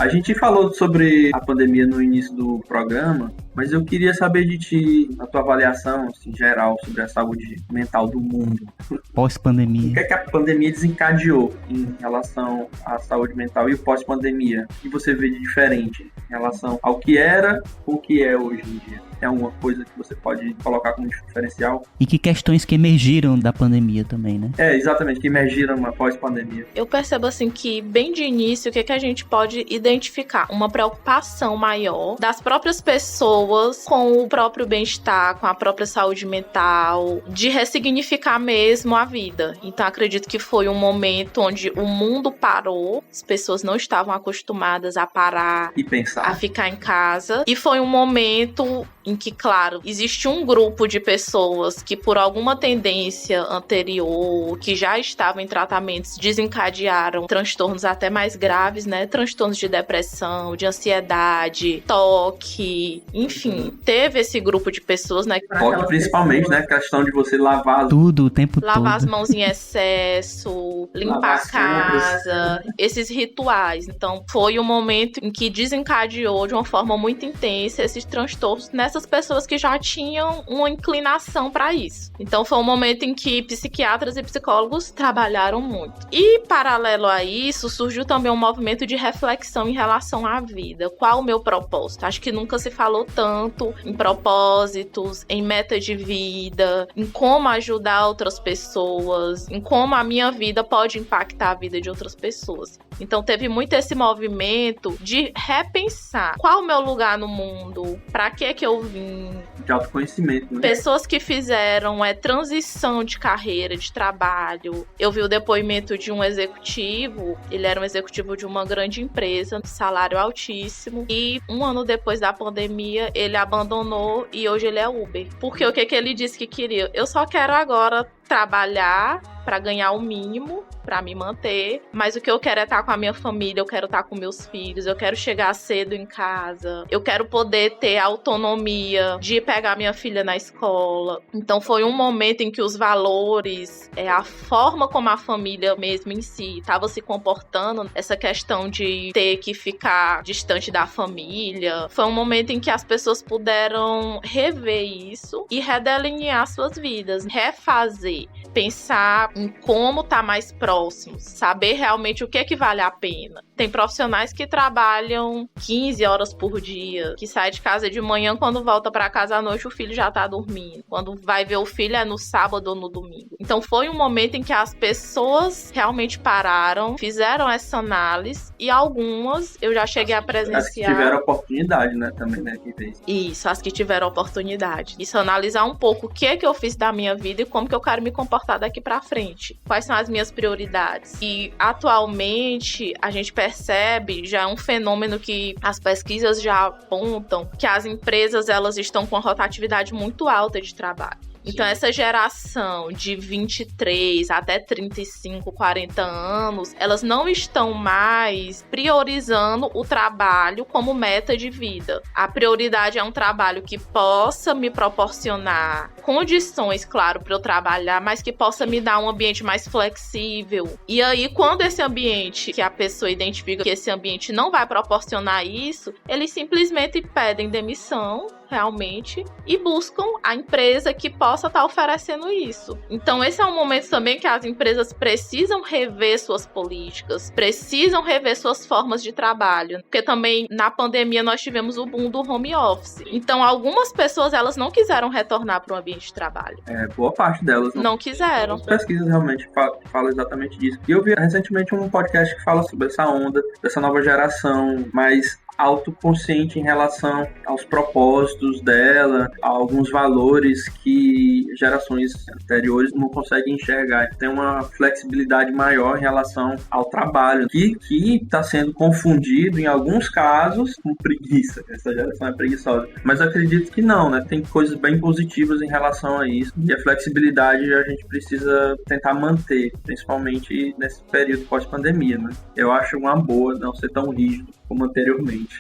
A gente falou sobre a pandemia no início do programa, mas eu queria saber de ti, a tua avaliação assim, geral sobre a saúde mental do mundo.
Pós-pandemia.
O que é que a pandemia desencadeou em relação à saúde mental e o pós-pandemia? O que você vê de diferente em relação ao que era ou o que é hoje em dia? Tem alguma coisa que você pode colocar como diferencial?
E que questões que emergiram da pandemia também, né?
Exatamente, que emergiram após pandemia.
Eu percebo assim que, bem de início, o que a gente pode identificar? Uma preocupação maior das próprias pessoas com o próprio bem-estar, com a própria saúde mental, de ressignificar mesmo a vida. Então, acredito que foi um momento onde o mundo parou, as pessoas não estavam acostumadas a parar
e pensar,
a ficar em casa, e foi um momento em que, claro, existe um grupo de pessoas que por alguma tendência anterior, que já estavam em tratamentos, desencadearam transtornos até mais graves, né? Transtornos de depressão, de ansiedade, toque, enfim, teve esse grupo de pessoas, né?
Toque principalmente, né? A questão de você lavar
tudo o tempo
lavar
todo.
Lavar as mãos em excesso, limpar a casa, esses rituais. Então, foi um momento em que desencadeou de uma forma muito intensa esses transtornos nessas pessoas que já tinham uma inclinação para isso. Então, foi um momento em que psiquiatras e psicólogos trabalharam muito. E, paralelo a isso, surgiu também um movimento de reflexão em relação à vida. Qual o meu propósito? Acho que nunca se falou tanto em propósitos, em meta de vida, em como ajudar outras pessoas, em como a minha vida pode impactar a vida de outras pessoas. Então, teve muito esse movimento de repensar qual o meu lugar no mundo, para que eu vim.
De autoconhecimento, né?
Pessoas que fizeram transição de carreira, de trabalho. Eu vi o depoimento de um executivo, ele era um executivo de uma grande empresa, salário altíssimo, e um ano depois da pandemia, ele abandonou e hoje ele é Uber. Porque o que ele disse que queria? Eu só quero agora trabalhar para ganhar o mínimo, para me manter, mas o que eu quero é estar com a minha família, eu quero estar com meus filhos, eu quero chegar cedo em casa, eu quero poder ter a autonomia de pegar minha filha na escola. Então foi um momento em que os valores, a forma como a família mesmo em si estava se comportando, essa questão de ter que ficar distante da família, foi um momento em que as pessoas puderam rever isso e redelinear suas vidas, refazer, pensar em como tá mais próximo, saber realmente o que é que vale a pena. Tem profissionais que trabalham 15 horas por dia, que sai de casa de manhã, quando volta para casa à noite o filho já tá dormindo. Quando vai ver o filho é no sábado ou no domingo. Então foi um momento em que as pessoas realmente pararam, fizeram essa análise e algumas eu já cheguei a presenciar.
As que tiveram oportunidade, né, também, né, que fez.
Isso, as que tiveram oportunidade. Isso, analisar um pouco o que é que eu fiz da minha vida e como que eu quero me comportar daqui pra frente. Quais são as minhas prioridades. E atualmente a gente percebe, já é um fenômeno que as pesquisas já apontam, que as empresas elas estão com uma rotatividade muito alta de trabalho. Então essa geração de 23 até 35, 40 anos, elas não estão mais priorizando o trabalho como meta de vida. A prioridade é um trabalho que possa me proporcionar condições, claro, para eu trabalhar, mas que possa me dar um ambiente mais flexível. E aí, quando esse ambiente, que a pessoa identifica que esse ambiente não vai proporcionar isso, eles simplesmente pedem demissão, realmente, e buscam a empresa que possa estar oferecendo isso. Então esse é um momento também que as empresas precisam rever suas políticas, precisam rever suas formas de trabalho, porque também na pandemia nós tivemos o boom do home office. Então algumas pessoas elas não quiseram retornar para o ambiente de trabalho.
Boa parte delas
não quiseram.
As pesquisas realmente falam exatamente disso. E eu vi recentemente um podcast que fala sobre essa onda, dessa nova geração mais autoconsciente em relação aos propósitos dela, a alguns valores que gerações anteriores não conseguem enxergar. Tem uma flexibilidade maior em relação ao trabalho, que está sendo confundido em alguns casos com preguiça. Essa geração é preguiçosa. Mas eu acredito que não, né? Tem coisas bem positivas em relação a isso. E a flexibilidade a gente precisa tentar manter, principalmente nesse período pós-pandemia, né? Eu acho uma boa não ser tão rígido como anteriormente.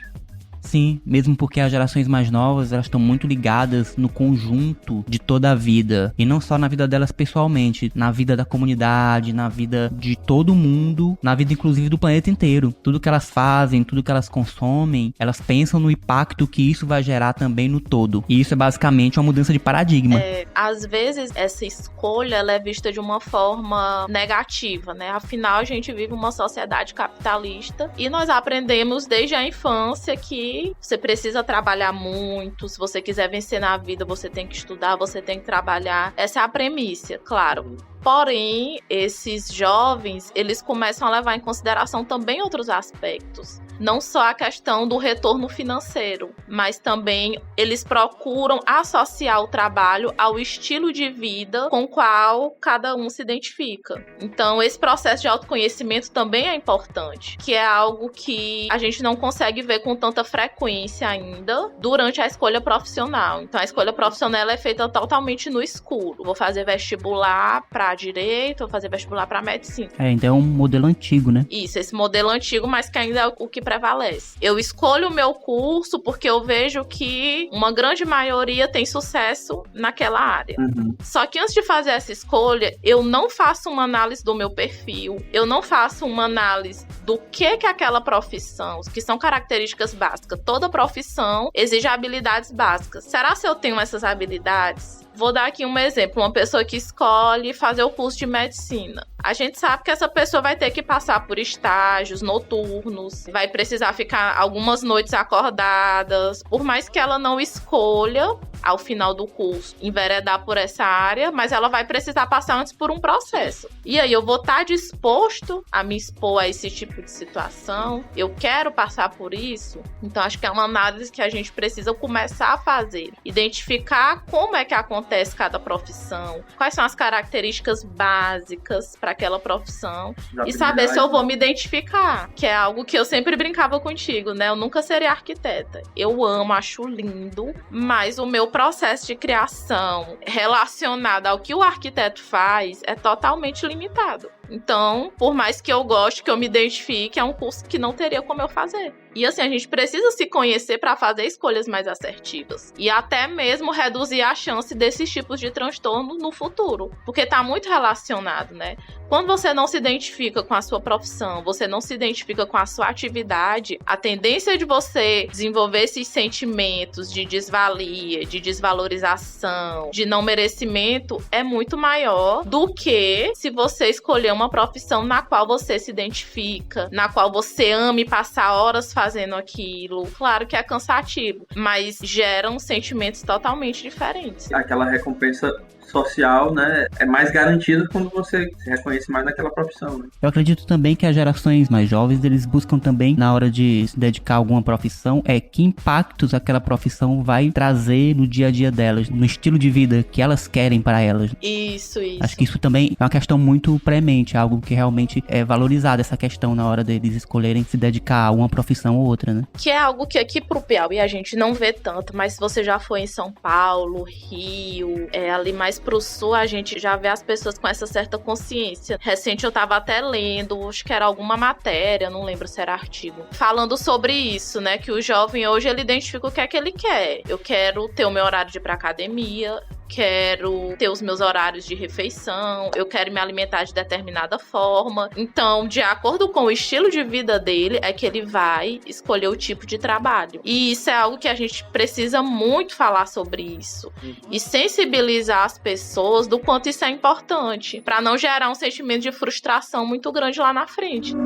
Sim, mesmo porque as gerações mais novas, elas estão muito ligadas no conjunto de toda a vida. E não só na vida delas pessoalmente, na vida da comunidade, na vida de todo mundo, na vida inclusive do planeta inteiro. Tudo que elas fazem, tudo que elas consomem, elas pensam no impacto que isso vai gerar também no todo. E isso é basicamente uma mudança de paradigma.
Às vezes, essa escolha ela é vista de uma forma negativa, né? Afinal, a gente vive uma sociedade capitalista e nós aprendemos desde a infância que você precisa trabalhar muito. Se você quiser vencer na vida, você tem que estudar, você tem que trabalhar. Essa é a premissa, claro. Porém, esses jovens, eles começam a levar em consideração também outros aspectos. Não só a questão do retorno financeiro, mas também eles procuram associar o trabalho ao estilo de vida com o qual cada um se identifica. Então, esse processo de autoconhecimento também é importante, que é algo que a gente não consegue ver com tanta frequência ainda durante a escolha profissional. Então, a escolha profissional é feita totalmente no escuro. Vou fazer vestibular para direito, vou fazer vestibular para medicina.
Então é um modelo antigo, né?
Isso, esse modelo antigo, mas que ainda é o que prevalece. Eu escolho o meu curso porque eu vejo que uma grande maioria tem sucesso naquela área. Só que antes de fazer essa escolha, eu não faço uma análise do meu perfil, eu não faço uma análise do que aquela profissão, que são características básicas. Toda profissão exige habilidades básicas. Será se eu tenho essas habilidades? Vou dar aqui um exemplo, uma pessoa que escolhe fazer o curso de medicina. A gente sabe que essa pessoa vai ter que passar por estágios noturnos, vai precisar ficar algumas noites acordadas, por mais que ela não escolha, ao final do curso, enveredar por essa área, mas ela vai precisar passar antes por um processo. E aí eu vou estar disposto a me expor a esse tipo de situação? Eu quero passar por isso? Então acho que é uma análise que a gente precisa começar a fazer. Identificar como é que acontece cada profissão, quais são as características básicas para aquela profissão e saber se eu vou me identificar, que é algo que eu sempre brincava contigo, né? Eu nunca seria arquiteta. Eu amo, acho lindo, mas o meu processo de criação relacionado ao que o arquiteto faz é totalmente limitado. Então, por mais que eu goste, que eu me identifique, é um curso que não teria como eu fazer. E assim, a gente precisa se conhecer para fazer escolhas mais assertivas. E até mesmo reduzir a chance desses tipos de transtorno no futuro. Porque tá muito relacionado, né? Quando você não se identifica com a sua profissão, você não se identifica com a sua atividade, a tendência de você desenvolver esses sentimentos de desvalia, de desvalorização, de não merecimento é muito maior do que se você escolher uma profissão na qual você se identifica, na qual você ama e passar horas fazendo aquilo. Claro que é cansativo, mas geram sentimentos totalmente diferentes.
Aquela recompensa social, né, é mais garantida quando você se reconhece mais naquela profissão, né?
Eu acredito também que as gerações mais jovens, eles buscam também, na hora de se dedicar a alguma profissão, que impactos aquela profissão vai trazer no dia a dia delas, no estilo de vida que elas querem para elas.
Isso.
Acho que isso também é uma questão muito premente, algo que realmente é valorizado, essa questão na hora deles escolherem se dedicar a uma profissão ou outra, né?
Que é algo que aqui pro Piauí a gente não vê tanto, mas se você já foi em São Paulo, Rio, ali mais pro sul, a gente já vê as pessoas com essa certa consciência. Recente eu tava até lendo, acho que era alguma matéria, não lembro se era artigo, falando sobre isso, né? Que o jovem hoje, ele identifica o que é que ele quer. Eu quero ter o meu horário de ir pra academia, quero ter os meus horários de refeição, eu quero me alimentar de determinada forma. Então, de acordo com o estilo de vida dele, é que ele vai escolher o tipo de trabalho. E isso é algo que a gente precisa muito falar sobre isso. E sensibilizar as pessoas do quanto isso é importante, para não gerar um sentimento de frustração muito grande lá na frente.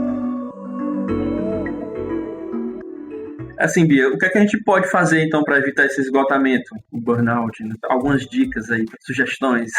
Assim, Bia, o que é que a gente pode fazer, então, para evitar esse esgotamento, o burnout, né? Algumas dicas aí, sugestões.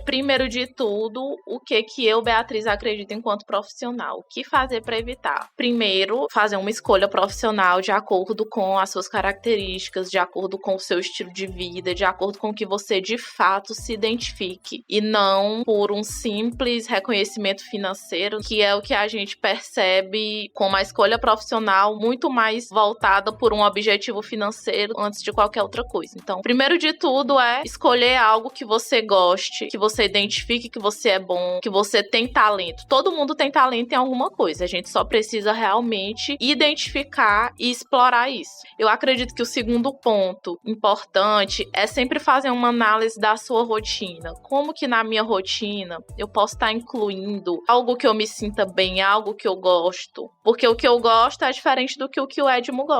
Primeiro de tudo, o que eu, Beatriz, acredito enquanto profissional. O que fazer para evitar? Primeiro, fazer uma escolha profissional de acordo com as suas características, de acordo com o seu estilo de vida, de acordo com o que você, de fato, se identifique. E não por um simples reconhecimento financeiro, que é o que a gente percebe com uma escolha profissional muito mais voltada por um objetivo financeiro antes de qualquer outra coisa. Então, primeiro de tudo é escolher algo que você goste, que você identifique que você é bom, que você tem talento. Todo mundo tem talento em alguma coisa. A gente só precisa realmente identificar e explorar isso. Eu acredito que o segundo ponto importante é sempre fazer uma análise da sua rotina. Como que na minha rotina eu posso estar incluindo algo que eu me sinta bem, algo que eu gosto. Porque o que eu gosto é diferente do que o Edmo gosta.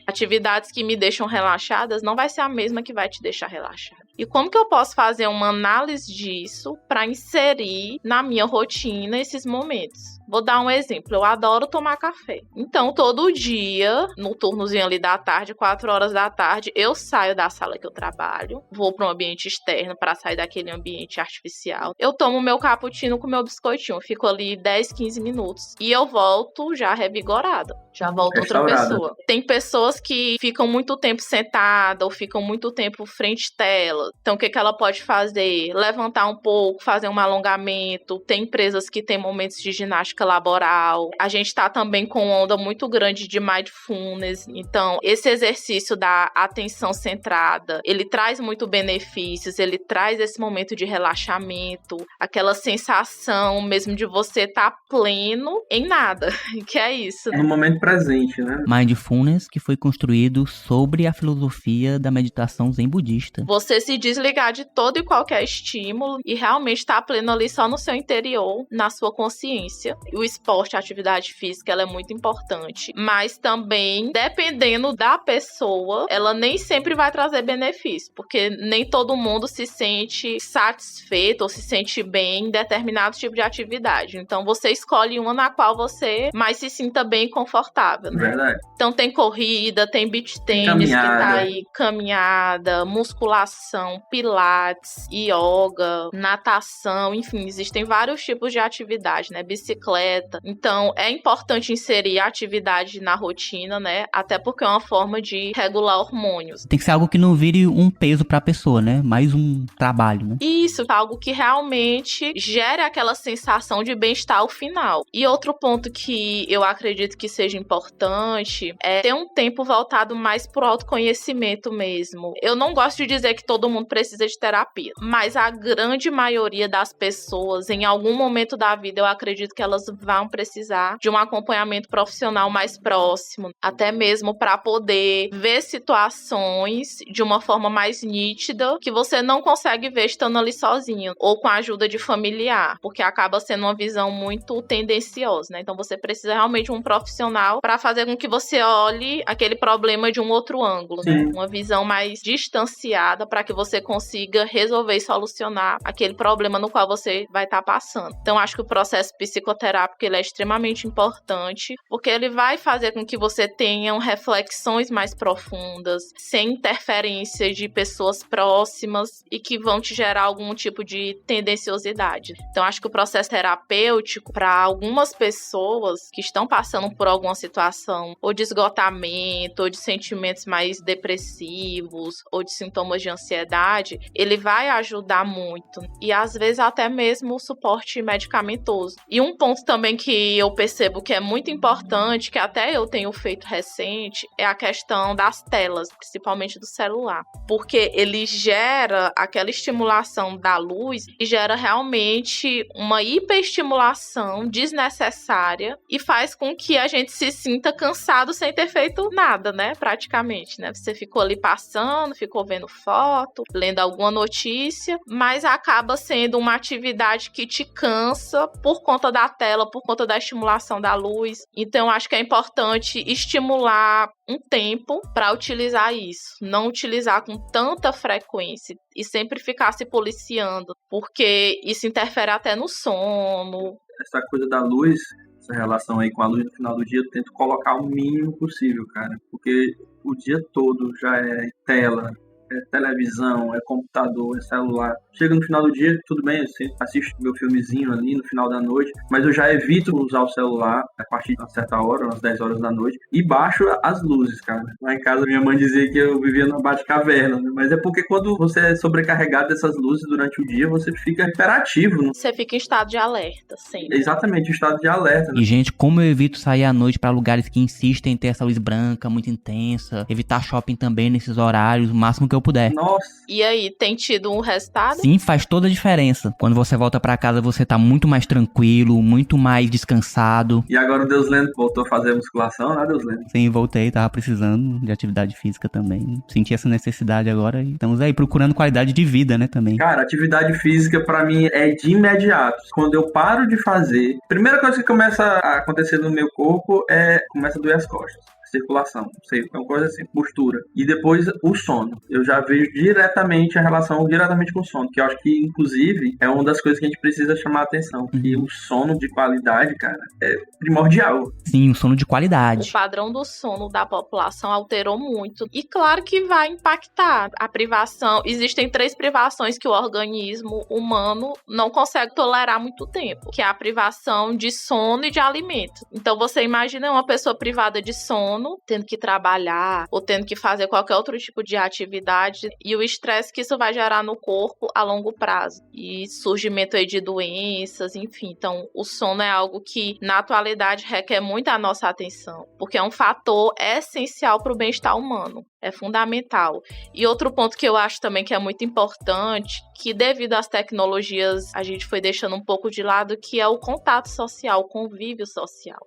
Atividades que me deixam relaxadas não vai ser a mesma que vai te deixar relaxada. E como que eu posso fazer uma análise disso para inserir na minha rotina esses momentos? Vou dar um exemplo. Eu adoro tomar café. Então, todo dia, no turnozinho ali da tarde, 4 horas da tarde, eu saio da sala que eu trabalho, vou para um ambiente externo para sair daquele ambiente artificial. Eu tomo meu cappuccino com meu biscoitinho. Fico ali 10, 15 minutos. E eu volto já revigorada. Já volto outra pessoa. Tem pessoas que ficam muito tempo sentada ou ficam muito tempo frente tela. Então, o que ela pode fazer? Levantar um pouco, fazer um alongamento. Tem empresas que têm momentos de ginástica laboral. A gente tá também com onda muito grande de mindfulness. Então, esse exercício da atenção centrada, ele traz muito benefícios, ele traz esse momento de relaxamento, aquela sensação mesmo de você estar pleno em nada, que é isso.
No momento presente, né?
Mindfulness, que foi construído sobre a filosofia da meditação zen budista.
Você se desligar de todo e qualquer estímulo e realmente estar pleno ali só no seu interior, na sua consciência. O esporte, a atividade física, ela é muito importante. Mas também, dependendo da pessoa, ela nem sempre vai trazer benefício. Porque nem todo mundo se sente satisfeito ou se sente bem em determinado tipo de atividade. Então, você escolhe uma na qual você mais se sinta bem e confortável, né?
Verdade.
Então, tem corrida, tem beach tênis, que tá aí, caminhada, musculação, pilates, yoga, natação, enfim, existem vários tipos de atividade, né? Bicicleta. Então, é importante inserir a atividade na rotina, né? Até porque é uma forma de regular hormônios.
Tem que ser algo que não vire um peso pra pessoa, né? Mais um trabalho, né?
Isso, algo que realmente gere aquela sensação de bem-estar ao final. E outro ponto que eu acredito que seja importante é ter um tempo voltado mais pro autoconhecimento mesmo. Eu não gosto de dizer que todo mundo precisa de terapia, mas a grande maioria das pessoas, em algum momento da vida, eu acredito que elas vão precisar de um acompanhamento profissional mais próximo, até mesmo para poder ver situações de uma forma mais nítida que você não consegue ver estando ali sozinho ou com a ajuda de familiar, porque acaba sendo uma visão muito tendenciosa, né? Então você precisa realmente de um profissional para fazer com que você olhe aquele problema de um outro ângulo, né? Uma visão mais distanciada para que você consiga resolver e solucionar aquele problema no qual você vai estar passando. Então acho que o processo psicoterápico ele é extremamente importante, porque ele vai fazer com que você tenha reflexões mais profundas, sem interferência de pessoas próximas e que vão te gerar algum tipo de tendenciosidade. Então acho que o processo terapêutico para algumas pessoas que estão passando por alguma situação ou de esgotamento, ou de sentimentos mais depressivos, ou de sintomas de ansiedade, ele vai ajudar muito. E às vezes até mesmo o suporte medicamentoso. E um ponto também que eu percebo que é muito importante, que até eu tenho feito recente, é a questão das telas, principalmente do celular. Porque ele gera aquela estimulação da luz e gera realmente uma hiperestimulação desnecessária e faz com que a gente se sinta cansado sem ter feito nada, né? Praticamente, né? Você ficou ali passando, ficou vendo foto, lendo alguma notícia, mas acaba sendo uma atividade que te cansa por conta da tela, por conta da estimulação da luz. Então, acho que é importante estimular um tempo para utilizar isso. Não utilizar com tanta frequência e sempre ficar se policiando, porque isso interfere até no sono.
Essa coisa da luz, essa relação aí com a luz no final do dia, eu tento colocar o mínimo possível, cara. Porque o dia todo já é tela, é televisão, é computador, é celular. Chega no final do dia, tudo bem, eu sempre assisto meu filmezinho ali no final da noite, mas eu já evito usar o celular a partir de uma certa hora, umas 10 horas da noite, e baixo as luzes, cara. Lá em casa minha mãe dizia que eu vivia numa bate-caverna, né? Mas é porque quando você é sobrecarregado dessas luzes durante o dia, você fica hiperativo. Né?
Você fica em estado de alerta, sim.
Exatamente, em estado de alerta. Né?
E, gente, como eu evito sair à noite pra lugares que insistem em ter essa luz branca muito intensa, evitar shopping também nesses horários, o máximo que eu puder.
Nossa.
E aí, tem tido um resultado?
Sim, faz toda a diferença. Quando você volta pra casa, você tá muito mais tranquilo, muito mais descansado.
E agora o Deus Lendo voltou a fazer musculação, né, Deus Lendo?
Sim, voltei, tava precisando de atividade física também. Senti essa necessidade agora e estamos aí procurando qualidade de vida, né, também.
Cara, atividade física pra mim é de imediato. Quando eu paro de fazer, a primeira coisa que começa a acontecer no meu corpo começa a doer as costas. Circulação, não sei, é uma coisa assim, postura. E depois o sono. Eu já vejo diretamente a relação com o sono, que eu acho que, inclusive, é uma das coisas que a gente precisa chamar a atenção. E o sono de qualidade, cara, é primordial.
Sim, o sono de qualidade.
O padrão do sono da população alterou muito. E claro que vai impactar a privação. Existem 3 privações que o organismo humano não consegue tolerar muito tempo, que é a privação de sono e de alimento. Então você imagina uma pessoa privada de sono, tendo que trabalhar ou tendo que fazer qualquer outro tipo de atividade e o estresse que isso vai gerar no corpo a longo prazo e surgimento aí de doenças, enfim. Então, o sono é algo que na atualidade requer muito a nossa atenção, porque é um fator essencial para o bem-estar humano. É fundamental. E outro ponto que eu acho também que é muito importante, que devido às tecnologias a gente foi deixando um pouco de lado, que é o contato social, o convívio social.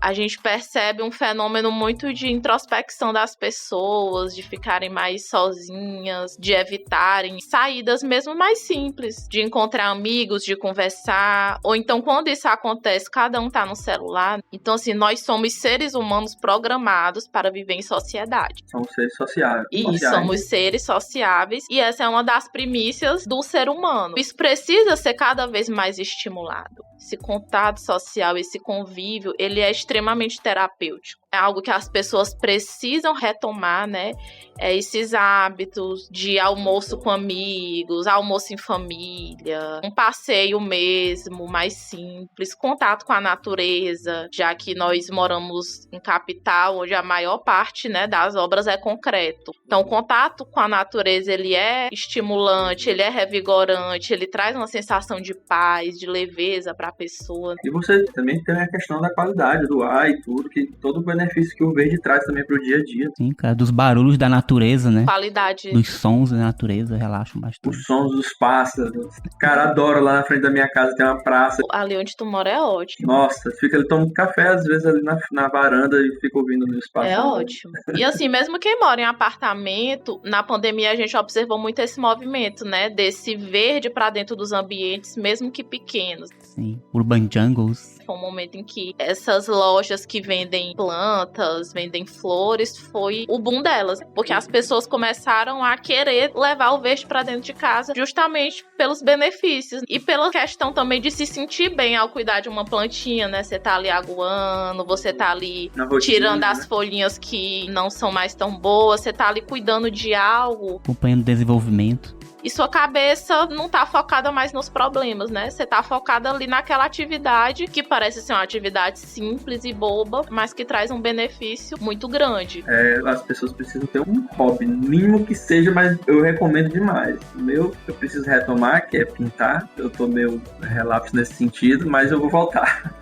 A gente percebe um fenômeno muito de introspecção das pessoas, de ficarem mais sozinhas, de evitarem saídas mesmo mais simples, de encontrar amigos, de conversar, ou então quando isso acontece, cada um tá no celular. Então assim, nós somos seres humanos programados para viver em sociedade.
Somos seres sociáveis.
E somos seres sociáveis, e essa é uma das primícias do ser humano. Isso precisa ser cada vez mais estimulado. Esse contato social, esse convívio, ele é extremamente terapêutico. É algo que as pessoas precisam retomar, né? Esses hábitos de almoço com amigos, almoço em família, um passeio mesmo, mais simples, contato com a natureza, já que nós moramos em capital, onde a maior parte, né, das obras é concreto. Então, o contato com a natureza, ele é estimulante, ele é revigorante, ele traz uma sensação de paz, de leveza para a pessoa.
E você também tem a questão da qualidade do ar e tudo, que todo o benefício que o verde traz também pro dia a dia.
Sim, cara, dos barulhos da natureza, né?
Qualidade.
Dos sons da natureza, relaxam bastante.
Os sons dos pássaros. Cara, adoro lá na frente da minha casa, tem uma praça.
Ali onde tu mora é ótimo.
Nossa, fica ele toma um café às vezes ali na varanda e fica ouvindo no espaço.
É ótimo. E assim, mesmo quem mora em apartamento, na pandemia a gente observou muito esse movimento, né? Desse verde pra dentro dos ambientes, mesmo que pequenos.
Sim, urban jungles.
Foi um momento em que essas lojas que vendem plantas, vendem flores, foi o boom delas. Porque as pessoas começaram a querer levar o verde pra dentro de casa justamente pelos benefícios. E pela questão também de se sentir bem ao cuidar de uma plantinha, né? Você tá ali aguando, você tá ali
rotina,
tirando
né?
as folhinhas que não são mais tão boas, você tá ali cuidando de algo.
Acompanhando o desenvolvimento.
E sua cabeça não tá focada mais nos problemas, né? Você tá focada ali naquela atividade que parece ser uma atividade simples e boba, mas que traz um benefício muito grande.
As pessoas precisam ter um hobby, mínimo que seja, mas eu recomendo demais. O meu, eu preciso retomar, que é pintar. Eu tô meio relapso nesse sentido, mas eu vou voltar.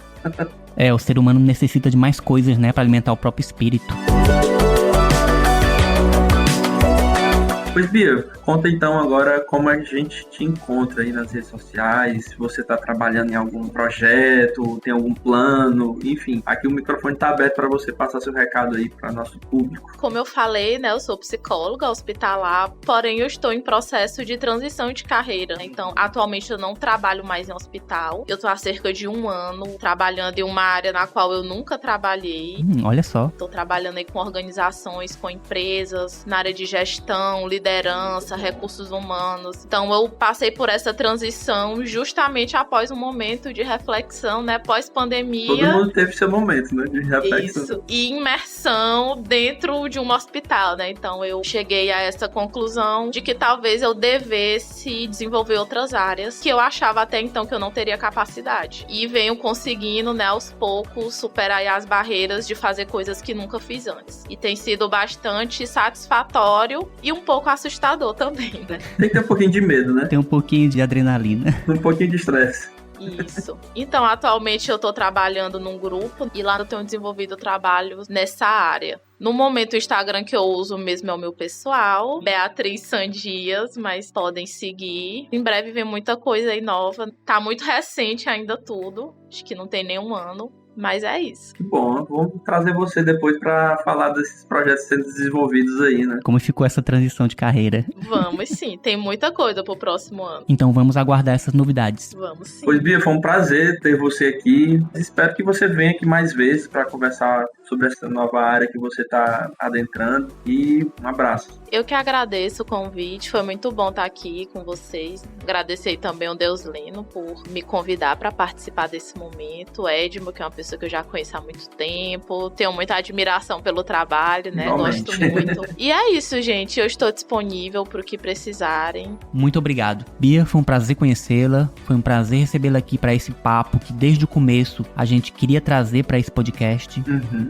O ser humano necessita de mais coisas, né? Pra alimentar o próprio espírito.
Pois, Bia, conta então agora como a gente te encontra aí nas redes sociais, se você está trabalhando em algum projeto, tem algum plano, enfim. Aqui o microfone está aberto para você passar seu recado aí para nosso público.
Como eu falei, né, eu sou psicóloga hospitalar, porém eu estou em processo de transição de carreira. Então, atualmente eu não trabalho mais em hospital. Eu estou há cerca de 1 ano trabalhando em uma área na qual eu nunca trabalhei.
Olha só.
Estou trabalhando aí com organizações, com empresas, na área de gestão, liderança, recursos humanos. Então eu passei por essa transição justamente após um momento de reflexão, né, pós-pandemia.
Todo mundo teve seu momento, né, de reflexão.
Isso, e imersão dentro de um hospital, né, então eu cheguei a essa conclusão de que talvez eu devesse desenvolver outras áreas que eu achava até então que eu não teria capacidade. E venho conseguindo, né, aos poucos superar aí as barreiras de fazer coisas que nunca fiz antes. E tem sido bastante satisfatório e um pouco assustador também, né?
Tem que ter um pouquinho de medo, né?
Tem um pouquinho de adrenalina.
Um pouquinho de estresse.
Isso. Então, atualmente eu tô trabalhando num grupo e lá eu tenho desenvolvido trabalhos nessa área. No momento, o Instagram que eu uso mesmo é o meu pessoal, Beatriz Sandias, mas podem seguir. Em breve vem muita coisa aí nova. Tá muito recente ainda tudo, acho que não tem nem 1 ano. Mas é isso.
Que bom, vamos trazer você depois para falar desses projetos sendo desenvolvidos aí, né?
Como ficou essa transição de carreira?
Vamos sim, tem muita coisa pro próximo ano.
Então vamos aguardar essas novidades.
Vamos sim.
Pois, Bia, foi um prazer ter você aqui. Espero que você venha aqui mais vezes para conversar sobre essa nova área que você está adentrando. E um abraço.
Eu que agradeço o convite, foi muito bom estar aqui com vocês. Agradecer também ao Deus Lino por me convidar para participar desse momento. Edmo, que é uma pessoa que eu já conheço há muito tempo. Tenho muita admiração pelo trabalho, né?
Igualmente.
Gosto muito. E é isso, gente. Eu estou disponível para o que precisarem.
Muito obrigado. Bia, foi um prazer conhecê-la. Foi um prazer recebê-la aqui para esse papo que desde o começo a gente queria trazer para esse podcast.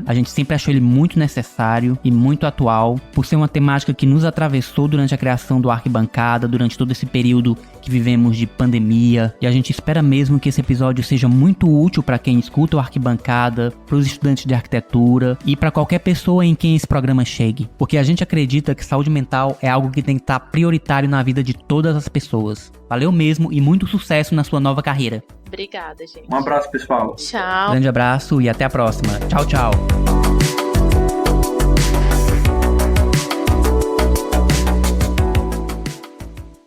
A gente sempre achou ele muito necessário e muito atual, por ser uma temática que nos atravessou durante a criação do Arquibancada, durante todo esse período que vivemos de pandemia. E a gente espera mesmo que esse episódio seja muito útil para quem escuta o Arquibancada, para os estudantes de arquitetura e para qualquer pessoa em quem esse programa chegue. Porque a gente acredita que saúde mental é algo que tem que estar prioritário na vida de todas as pessoas. Valeu mesmo e muito sucesso na sua nova carreira.
Obrigada, gente.
Um abraço, pessoal.
Tchau.
Grande abraço e até a próxima. Tchau, tchau.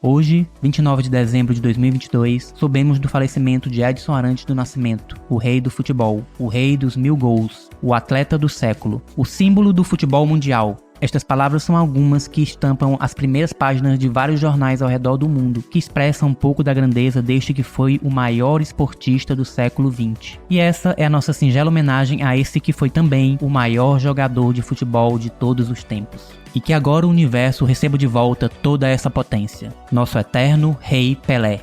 Hoje, 29 de dezembro de 2022, soubemos do falecimento de Edson Arantes do Nascimento, o rei do futebol, o rei dos 1000 gols, o atleta do século, o símbolo do futebol mundial, Estas palavras são algumas que estampam as primeiras páginas de vários jornais ao redor do mundo, que expressam um pouco da grandeza deste que foi o maior esportista do século XX. E essa é a nossa singela homenagem a esse que foi também o maior jogador de futebol de todos os tempos. E que agora o universo receba de volta toda essa potência. Nosso eterno Rei Pelé.